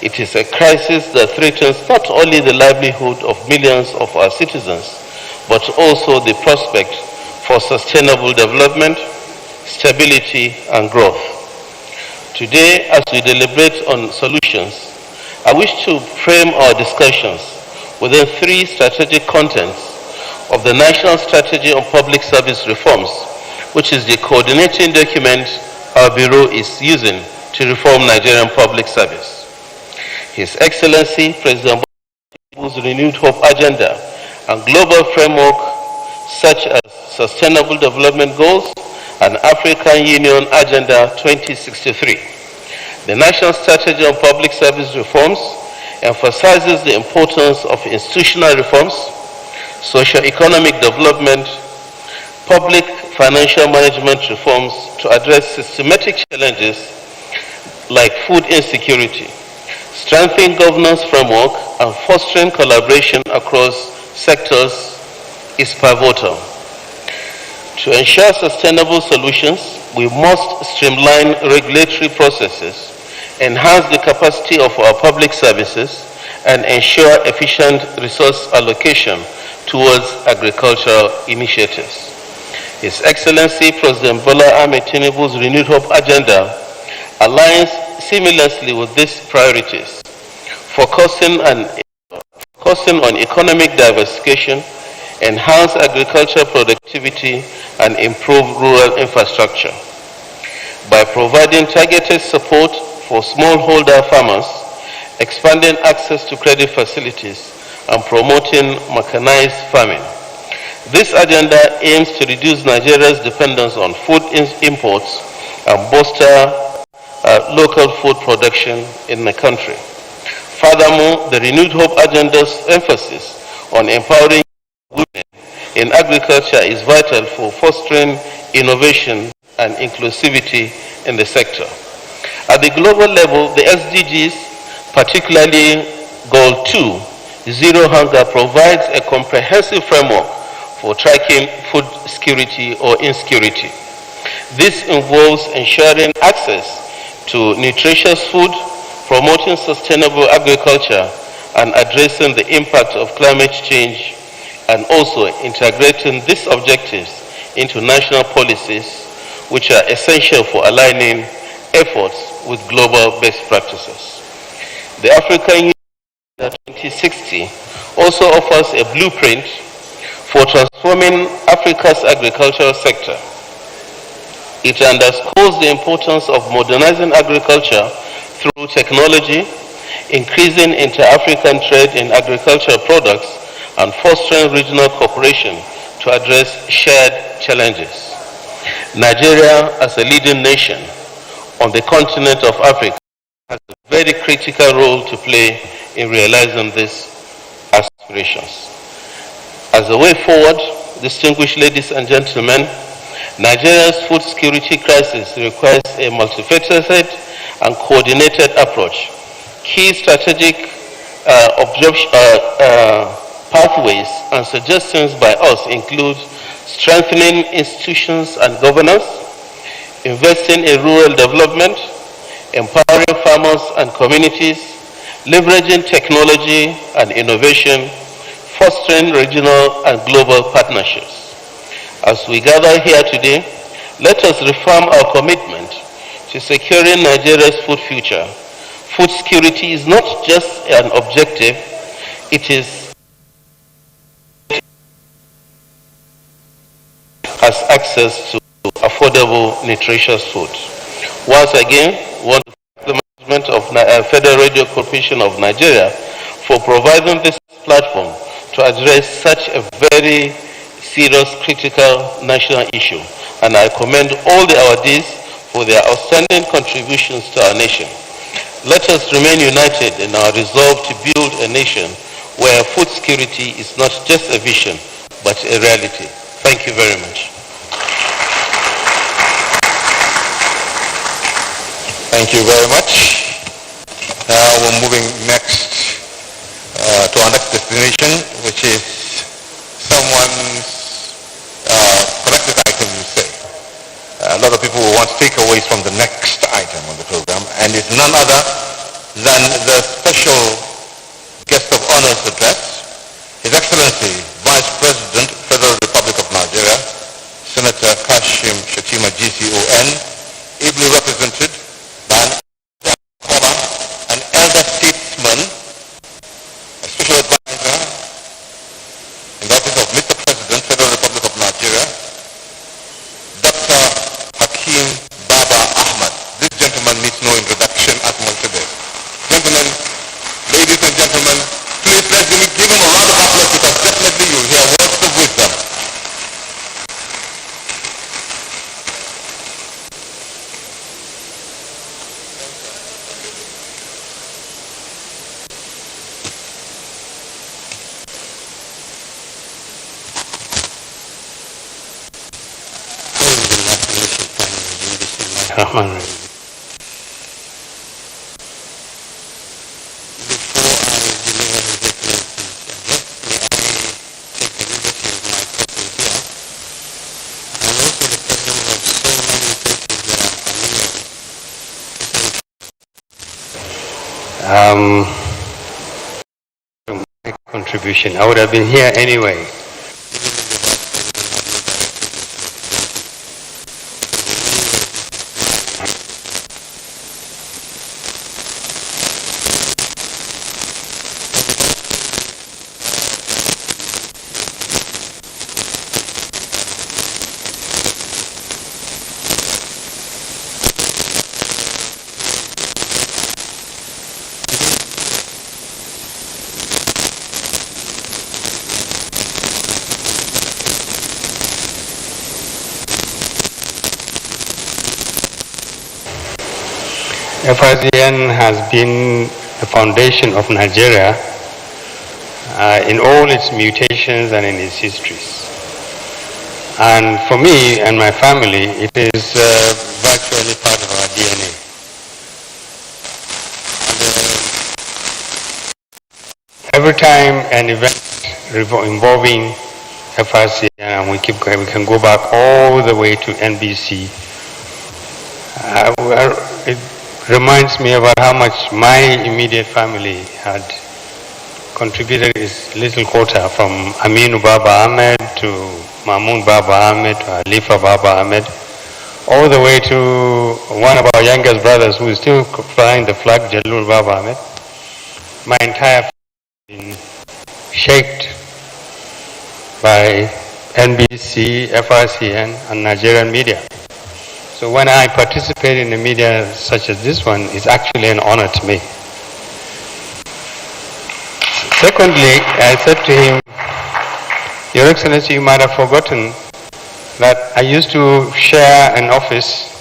It is a crisis that threatens not only the livelihood of millions of our citizens, but also the prospect for sustainable development, stability, and growth. Today, as we deliberate on solutions, I wish to frame our discussions within three strategic contents of the National Strategy on Public Service Reforms, which is the coordinating document our Bureau is using to reform Nigerian public service. His Excellency President Tinubu's renewed hope agenda and global framework such as Sustainable Development Goals and African Union Agenda 2063. The National Strategy on Public Service Reforms emphasizes the importance of institutional reforms, socio-economic development, public financial management reforms to address systematic challenges like food insecurity. Strengthening governance framework and fostering collaboration across sectors is pivotal. To ensure sustainable solutions, we must streamline regulatory processes, enhance the capacity of our public services, and ensure efficient resource allocation towards agricultural initiatives. His Excellency President Bola Ahmed Tinubu's Renewed Hope agenda aligns seamlessly with these priorities, focusing on economic diversification, enhance agricultural productivity, and improve rural infrastructure. By providing targeted support for smallholder farmers, expanding access to credit facilities, and promoting mechanized farming. This agenda aims to reduce Nigeria's dependence on food imports and bolster local food production in the country. Furthermore, the Renewed Hope agenda's emphasis on empowering women in agriculture is vital for fostering innovation and inclusivity in the sector. At the global level, the SDGs, particularly Goal 2, Zero Hunger, provides a comprehensive framework for tracking food security or insecurity. This involves ensuring access to nutritious food, promoting sustainable agriculture, and addressing the impact of climate change, and also integrating these objectives into national policies, which are essential for aligning efforts with global best practices. The African Union 2060 also offers a blueprint for transforming Africa's agricultural sector. It underscores the importance of modernizing agriculture through technology, increasing inter-African trade in agricultural products, and fostering regional cooperation to address shared challenges. Nigeria, as a leading nation on the continent of Africa, has a very critical role to play in realizing these aspirations. As a way forward, distinguished ladies and gentlemen, Nigeria's food security crisis requires a multifaceted and coordinated approach. Key strategic pathways and suggestions by us include strengthening institutions and governance, investing in rural development, empowering farmers and communities, leveraging technology and innovation, fostering regional and global partnerships. As we gather here today, let us reaffirm our commitment to securing Nigeria's food future. Food security is not just an objective, it is as access to affordable, nutritious food. Once again, I want to thank the management of Federal Radio Corporation of Nigeria for providing this platform to address such a very serious, critical national issue. And I commend all the awardees for their outstanding contributions to our nation. Let us remain united in our resolve to build a nation where food security is not just a vision, but a reality. Thank you very much. Thank you very much. Now we're moving next to our next destination, which is Contribution. I would have been here anyway. FRCN has been the foundation of Nigeria in all its mutations and in its histories. And for me and my family, it is virtually part of our DNA. And, every time an event involving FRCN, and we can go back all the way to NBC, it reminds me about how much my immediate family had contributed its little quota, from Aminu Baba Ahmed to Mamoon Baba Ahmed to Alifa Baba Ahmed, all the way to one of our youngest brothers who is still flying the flag, Jalul Baba Ahmed. My entire family has been shaped by NBC, FRCN, and Nigerian media. So when I participate in the media such as this one, it's actually an honor to me. Secondly, I said to him, Your Excellency, you might have forgotten that I used to share an office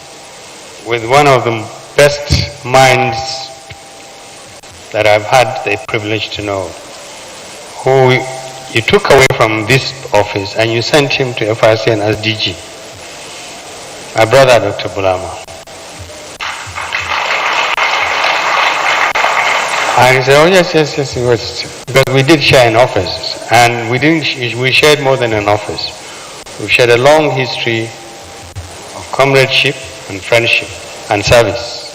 with one of the best minds that I've had the privilege to know, who you took away from this office and you sent him to FRCN as DG. My brother, Dr. Bulama. And he said, oh yes, it was, because we did share an office, and we shared more than an office. We shared a long history of comradeship and friendship and service.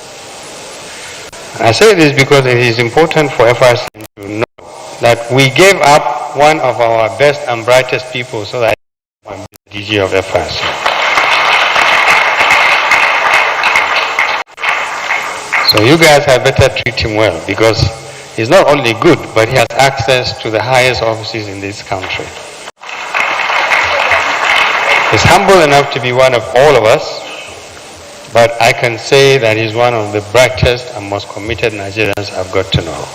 And I say this because it is important for FRCN to know that we gave up one of our best and brightest people so that I can be the DG of FRCN. So you guys had better treat him well, because he's not only good, but he has access to the highest offices in this country. He's humble enough to be one of all of us, but I can say that he's one of the brightest and most committed Nigerians I've got to know.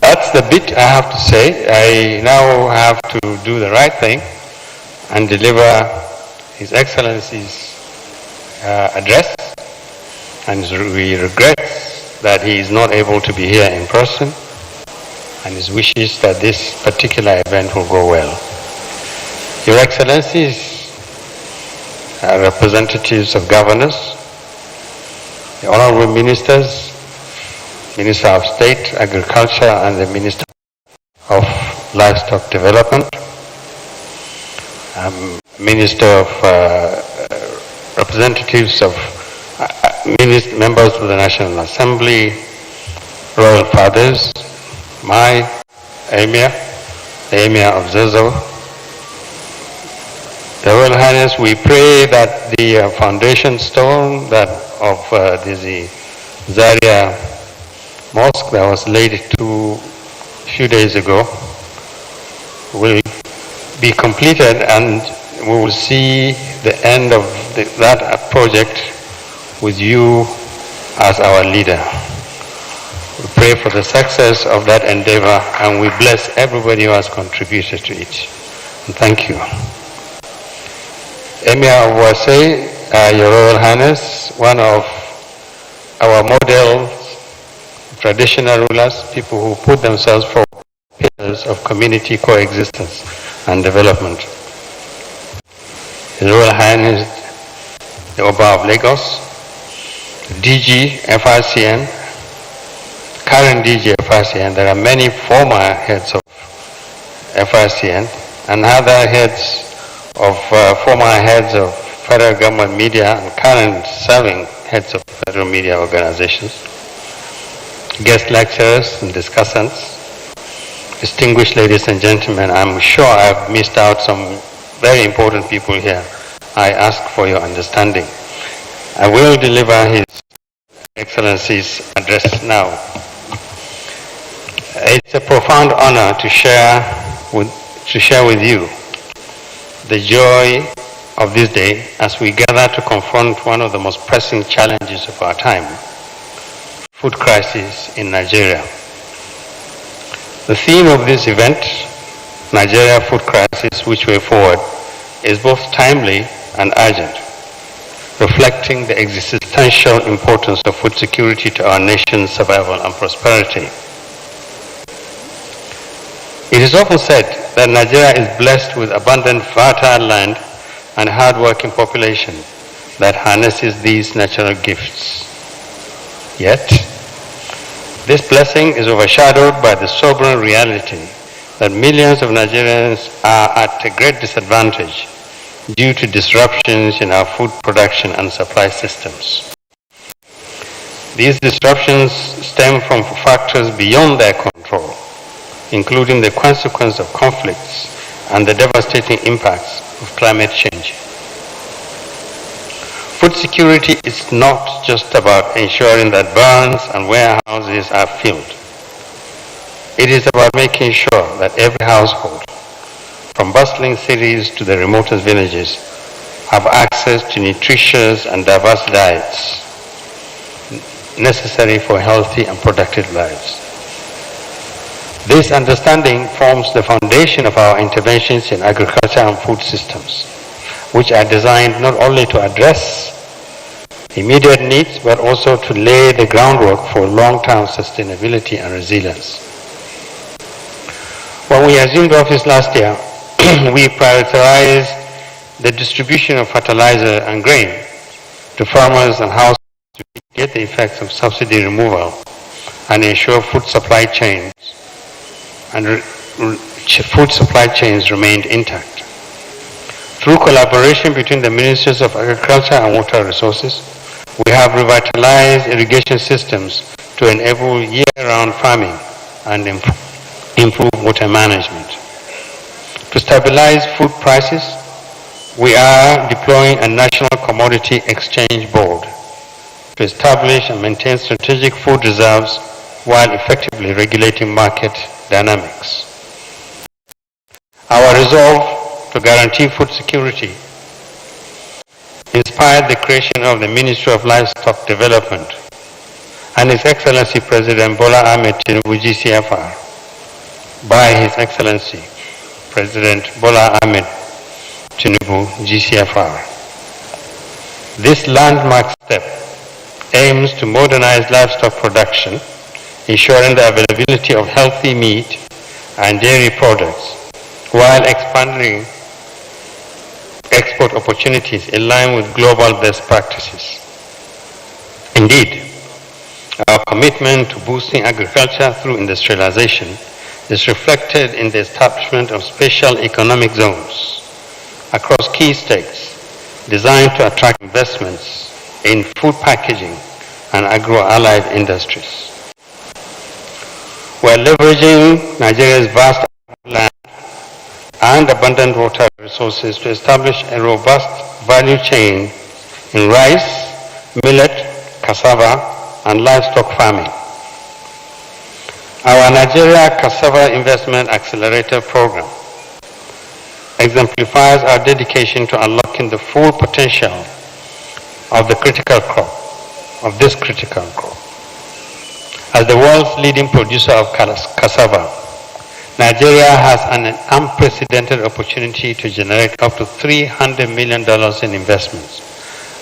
That's the bit I have to say. I now have to do the right thing and deliver His Excellency's address, and we regret that he is not able to be here in person, and his wishes that this particular event will go well. Your Excellencies, representatives of governors, the honorable ministers, Minister of State, Agriculture, and the Minister of Livestock Development, Minister of representatives of members of the National Assembly, Royal Fathers, my Emir, the Emir of Zazzau, the Royal Highness, we pray that the foundation stone of the Zaria Mosque that was laid a few days ago will be completed, and we will see the end of that project with you as our leader. We pray for the success of that endeavor, and we bless everybody who has contributed to it. And thank you. Emir of Wasai, Your Royal Highness, one of our model traditional rulers, people who put themselves for pillars of community coexistence and development. His Royal Highness the Oba of Lagos, DG FRCN, current DG FRCN. There are many former heads of FRCN and other heads of former heads of federal government media and current serving heads of federal media organizations, guest lecturers and discussants, distinguished ladies and gentlemen. I'm sure I've missed out some very important people here. I ask for your understanding. I will deliver His Excellency's address now. It's a profound honor to share with you the joy of this day as we gather to confront one of the most pressing challenges of our time, food crisis in Nigeria. The theme of this event, Nigeria Food Crisis, Which Way Forward, is both timely and urgent, reflecting the existential importance of food security to our nation's survival and prosperity. It is often said that Nigeria is blessed with abundant fertile land and hard-working population that harnesses these natural gifts. Yet, this blessing is overshadowed by the sobering reality that millions of Nigerians are at a great disadvantage due to disruptions in our food production and supply systems. These disruptions stem from factors beyond their control, including the consequence of conflicts and the devastating impacts of climate change. Food security is not just about ensuring that barns and warehouses are filled. It is about making sure that every household, from bustling cities to the remotest villages, have access to nutritious and diverse diets necessary for healthy and productive lives. This understanding forms the foundation of our interventions in agriculture and food systems, which are designed not only to address immediate needs, but also to lay the groundwork for long-term sustainability and resilience. When we assumed office last year, we prioritized the distribution of fertilizer and grain to farmers and households to mitigate the effects of subsidy removal and ensure food supply chains remained intact. Through collaboration between the Ministries of Agriculture and Water Resources, we have revitalized irrigation systems to enable year-round farming and improve water management. To stabilize food prices, we are deploying a national commodity exchange board to establish and maintain strategic food reserves while effectively regulating market dynamics. Our resolve to guarantee food security inspired the creation of the Ministry of Livestock Development and His Excellency President Bola Ahmed Tinubu GCFR by His Excellency President Bola Ahmed Tinubu GCFR. This landmark step aims to modernize livestock production, ensuring the availability of healthy meat and dairy products, while expanding export opportunities in line with global best practices. Indeed, our commitment to boosting agriculture through industrialization is reflected in the establishment of special economic zones across key states designed to attract investments in food packaging and agro-allied industries. We're leveraging Nigeria's vast land and abundant water resources to establish a robust value chain in rice, millet, cassava, and livestock farming. Our Nigeria Cassava Investment Accelerator Program exemplifies our dedication to unlocking the full potential of this critical crop. As the world's leading producer of cassava, Nigeria has an unprecedented opportunity to generate up to $300 million in investments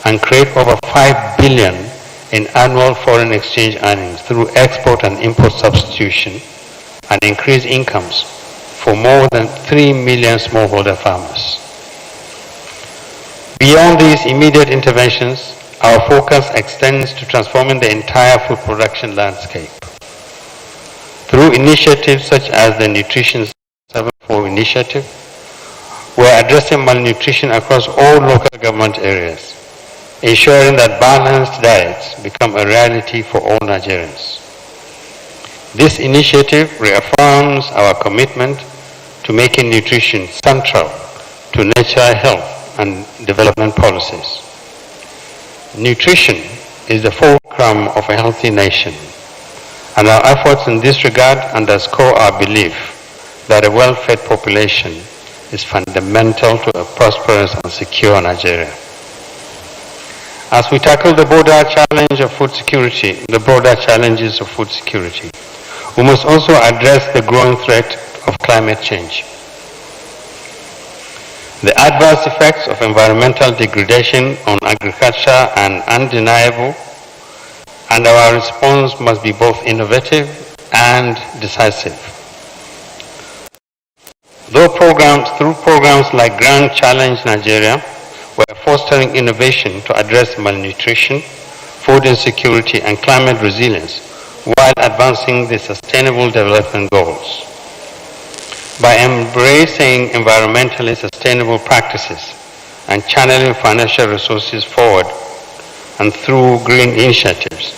and create over $5 billion in annual foreign exchange earnings through export and import substitution and increase incomes for more than 3 million smallholder farmers. Beyond these immediate interventions, our focus extends to transforming the entire food production landscape. Through initiatives such as the Nutrition 7-4 initiative, we are addressing malnutrition across all local government areas, ensuring that balanced diets become a reality for all Nigerians. This initiative reaffirms our commitment to making nutrition central to natural health and development policies. Nutrition is the fulcrum of a healthy nation, and our efforts in this regard underscore our belief that a well-fed population is fundamental to a prosperous and secure Nigeria. As we tackle the broader challenge of food security, the broader challenges of food security, we must also address the growing threat of climate change. The adverse effects of environmental degradation on agriculture are undeniable, and our response must be both innovative and decisive. Through programs like Grand Challenge Nigeria, we are fostering innovation to address malnutrition, food insecurity, and climate resilience while advancing the Sustainable Development Goals. By embracing environmentally sustainable practices and channeling financial resources forward and through green initiatives,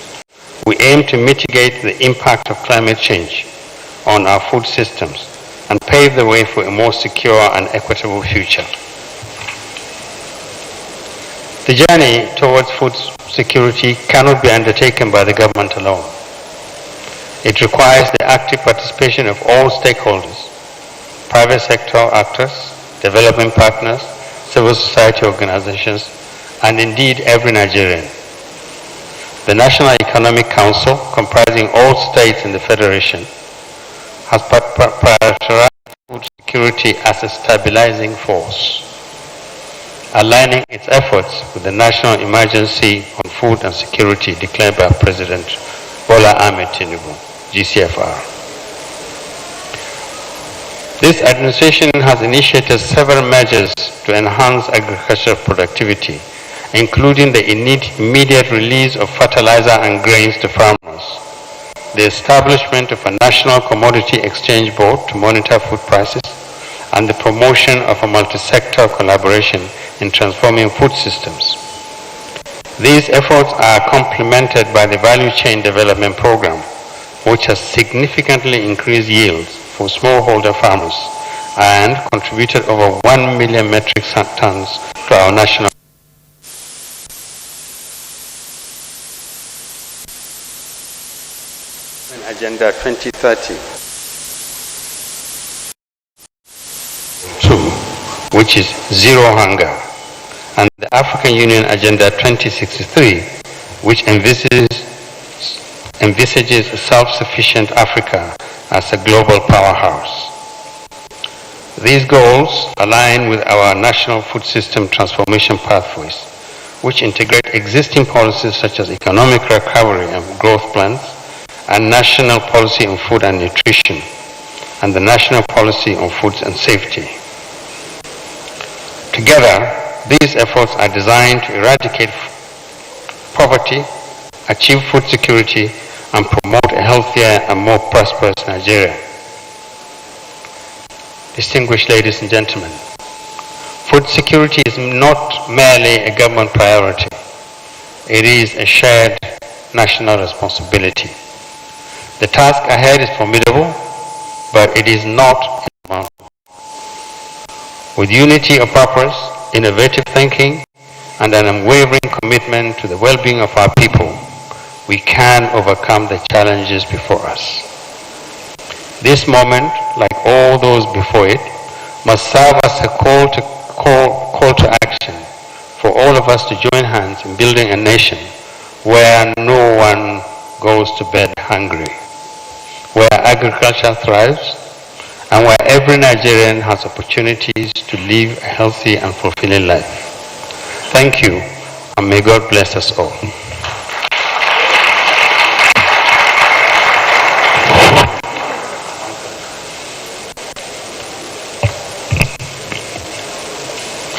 we aim to mitigate the impact of climate change on our food systems and pave the way for a more secure and equitable future. The journey towards food security cannot be undertaken by the government alone. It requires the active participation of all stakeholders, private sector actors, development partners, civil society organizations, and indeed every Nigerian. The National Economic Council, comprising all states in the Federation, has prioritized food security as a stabilizing force, aligning its efforts with the National Emergency on Food and Security declared by President Bola Ahmed Tinubu, GCFR. This administration has initiated several measures to enhance agricultural productivity, including the immediate release of fertilizer and grains to farmers, the establishment of a national commodity exchange board to monitor food prices, and the promotion of a multi-sector collaboration in transforming food systems. These efforts are complemented by the Value Chain Development Program, which has significantly increased yields for smallholder farmers and contributed over 1 million metric tons to our national Agenda 2030, which is zero hunger, and the African Union Agenda 2063, which envisages a self-sufficient Africa as a global powerhouse. These goals align with our national food system transformation pathways, which integrate existing policies such as economic recovery and growth plans, and national policy on food and nutrition, and the national policy on foods and safety. Together, these efforts are designed to eradicate poverty, achieve food security, and promote a healthier and more prosperous Nigeria. Distinguished ladies and gentlemen, food security is not merely a government priority. It is a shared national responsibility. The task ahead is formidable, but it is not insurmountable. With unity of purpose, innovative thinking, and an unwavering commitment to the well-being of our people, we can overcome the challenges before us. This moment, like all those before it, must serve as a call to action for all of us to join hands in building a nation where no one goes to bed hungry, where agriculture thrives, and where every Nigerian has opportunities to live a healthy and fulfilling life. Thank you, and may God bless us all.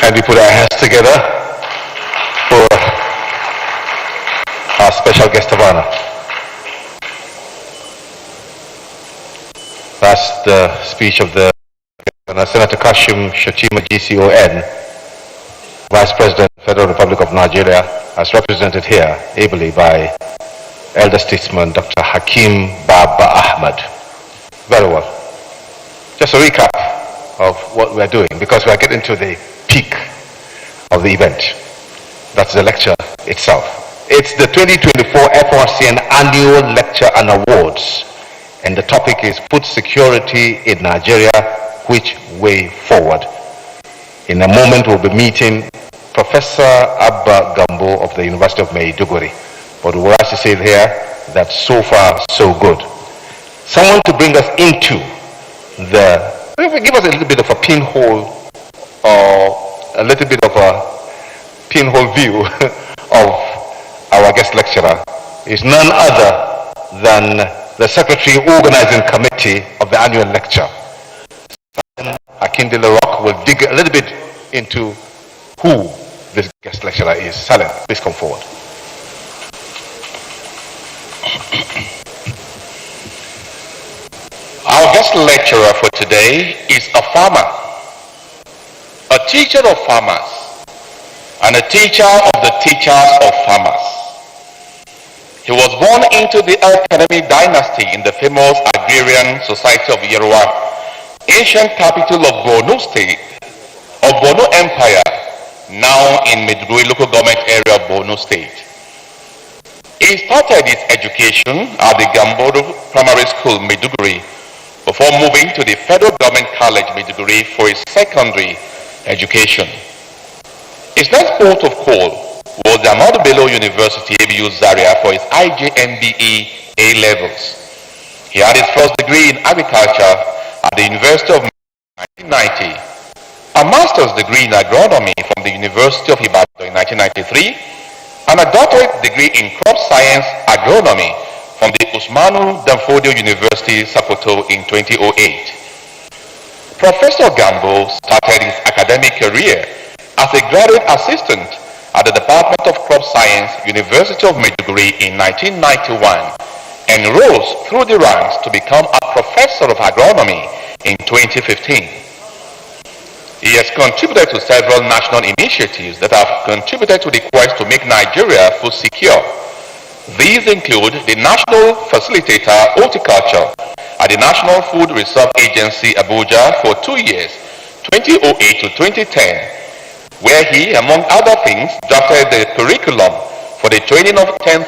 Can we put our hands together? special guest of honor. That's the speech of the Senator Kashim Shettima GCON, Vice President, Federal Republic of Nigeria, as represented here ably by elder statesman Dr. Hakim Baba Ahmad. Very well. Just a recap of what we're doing, because we're getting to the peak of the event. That's the lecture itself. It's the 2024 FRCN Annual Lecture and Awards, and the topic is Food Security in Nigeria, Which Way Forward? In a moment, we'll be meeting Professor Abba Gambo of the University of Maiduguri. But we will have to say here that so far, so good. Someone to bring us into give us a little bit of a pinhole, or a little bit of a pinhole view of our guest lecturer is none other than the Secretary Organizing Committee of the annual lecture. Akindele Rock will dig a little bit into who this guest lecturer is. Salem, please come forward. Our guest lecturer for today is a farmer, a teacher of farmers, and a teacher of the teachers of farmers. He was born into the academic dynasty in the famous Agrarian Society of Yerowa, ancient capital of Borno State, of Borno Empire, now in Maiduguri local government area of Borno State. He started his education at the Gamboro Primary School, Maiduguri, before moving to the Federal Government College, Maiduguri, for his secondary education. His next port of call was the Ahmadu Bello University, ABU Zaria, for his IJMBE A-levels. He had his first degree in agriculture at the University of 1990, a master's degree in agronomy from the University of Ibadan in 1993, and a doctorate degree in crop science agronomy from the Usmanu Danfodio University, Sokoto in 2008. Professor Gambo started his academic career as a graduate assistant at the Department of Crop Science, University of Maiduguri in 1991, and rose through the ranks to become a professor of agronomy in 2015. He has contributed to several national initiatives that have contributed to the quest to make Nigeria food secure. These include the National Facilitator Horticulture at the National Food Reserve Agency, Abuja, for 2 years, 2008 to 2010, where he, among other things, drafted the curriculum for the training of 10,000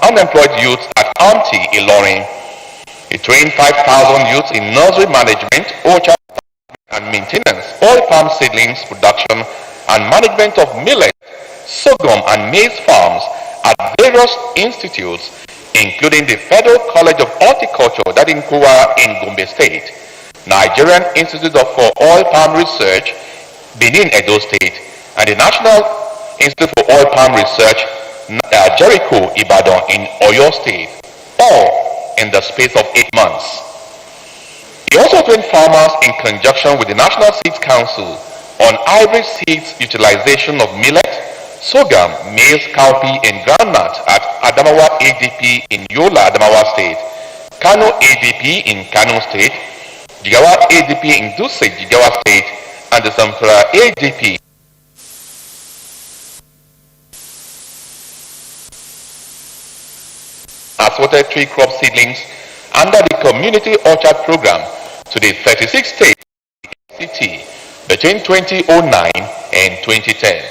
unemployed youths at AMTI, Ilorin. He trained 5,000 youths in nursery management, orchard and maintenance, oil palm seedlings production, and management of millet, sorghum, and maize farms at various institutes, including the Federal College of Horticulture that in Kura in Gombe State, Nigerian Institute for Oil Palm Research, Benin, Edo State, and the National Institute for Oil Palm Research, Jericho, Ibadan in Oyo State, all in the space of 8 months. He also trained farmers in conjunction with the National Seeds Council on hybrid seeds utilization of millet, sorghum, maize, cowpea, and groundnut at Adamawa ADP in Yola, Adamawa State, Kano ADP in Kano State, Jigawa ADP in Dutse, Jigawa State, and the Zamfara ADP. Assorted tree crop seedlings under the Community Orchard Program to the 36 states between 2009 and 2010.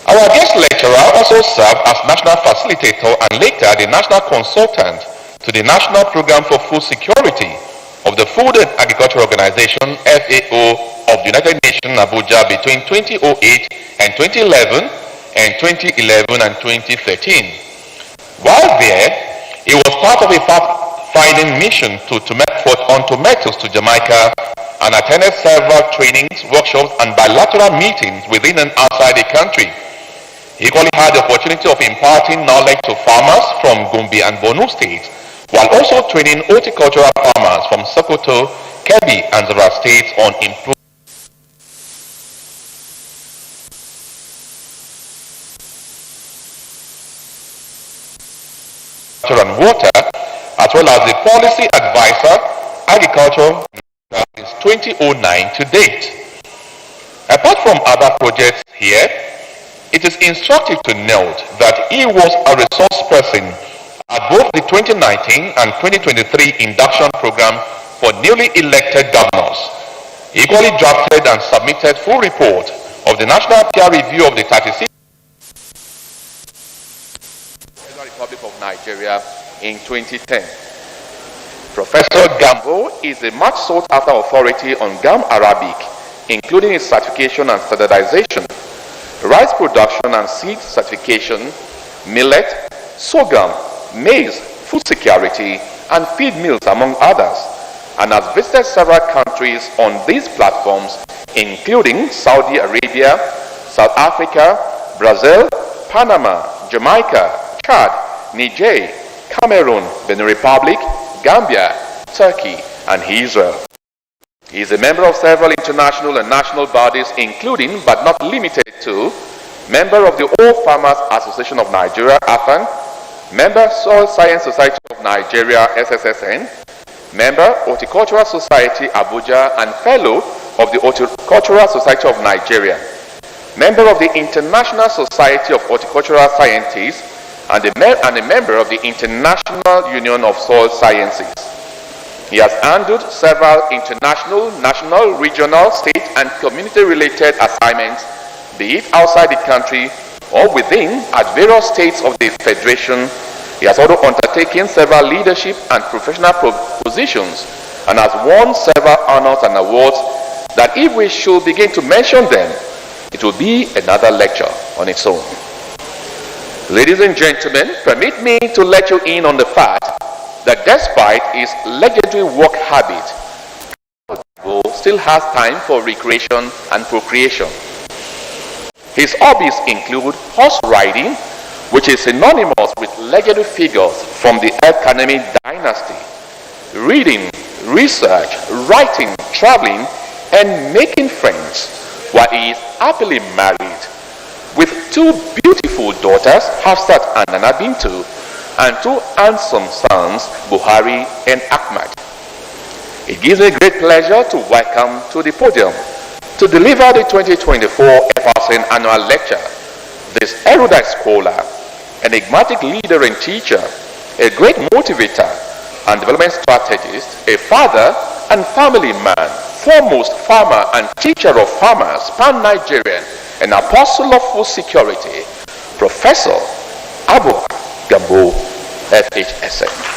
Our guest lecturer also served as national facilitator and later the national consultant to the National Program for Food Security of the Food and Agriculture Organization, FAO, of the United Nations, Abuja, between 2008 and 2011 and 2011 and 2013. While there, he was part of a fact-finding mission on tomatoes to Jamaica and attended several trainings, workshops, and bilateral meetings within and outside the country. He equally had the opportunity of imparting knowledge to farmers from Gombe and Borno states, while also training horticultural farmers from Sokoto, Kebbi, and Zamfara states on improved and water, as well as the policy advisor, agriculture, since 2009 to date. Apart from other projects here, it is instructive to note that he was a resource person at both the 2019 and 2023 induction program for newly elected governors. He equally drafted and submitted full report of the National Peer Review of the 36th Republic of Nigeria in 2010. Professor Gambo is a much sought after authority on Gam Arabic, including its certification and standardization, rice production and seed certification, millet, sorghum, maize, food security, and feed mills, among others, and has visited several countries on these platforms, including Saudi Arabia, South Africa, Brazil, Panama, Jamaica, Chad, Niger, Cameroon, Benin Republic, Gambia, Turkey, and Israel. He is a member of several international and national bodies, including, but not limited to, member of the All Farmers Association of Nigeria, AFAN, member Soil Science Society of Nigeria, SSSN, member Horticultural Society, Abuja, and fellow of the Horticultural Society of Nigeria, member of the International Society of Horticultural Scientists, and a member of the International Union of Soil Sciences. He has handled several international, national, regional, state, and community-related assignments, be it outside the country or within, at various states of the Federation. He has also undertaken several leadership and professional positions and has won several honors and awards that, if we should begin to mention them, it will be another lecture on its own. Ladies and gentlemen, permit me to let you in on the fact that despite his legendary work habit, he still has time for recreation and procreation. His hobbies include horse riding, which is synonymous with legendary figures from the El-Kanemi dynasty, reading, research, writing, traveling, and making friends, while he is happily married with two beautiful daughters, Hafsat and Nana Bintu, and two handsome sons, Buhari and Ahmad. It gives me great pleasure to welcome to the podium to deliver the 2024 FRCN annual lecture this erudite scholar, enigmatic leader and teacher, a great motivator and development strategist, a father and family man, foremost farmer and teacher of farmers, pan-Nigerian, an apostle of food security, Professor Abu Gambo, FHSN.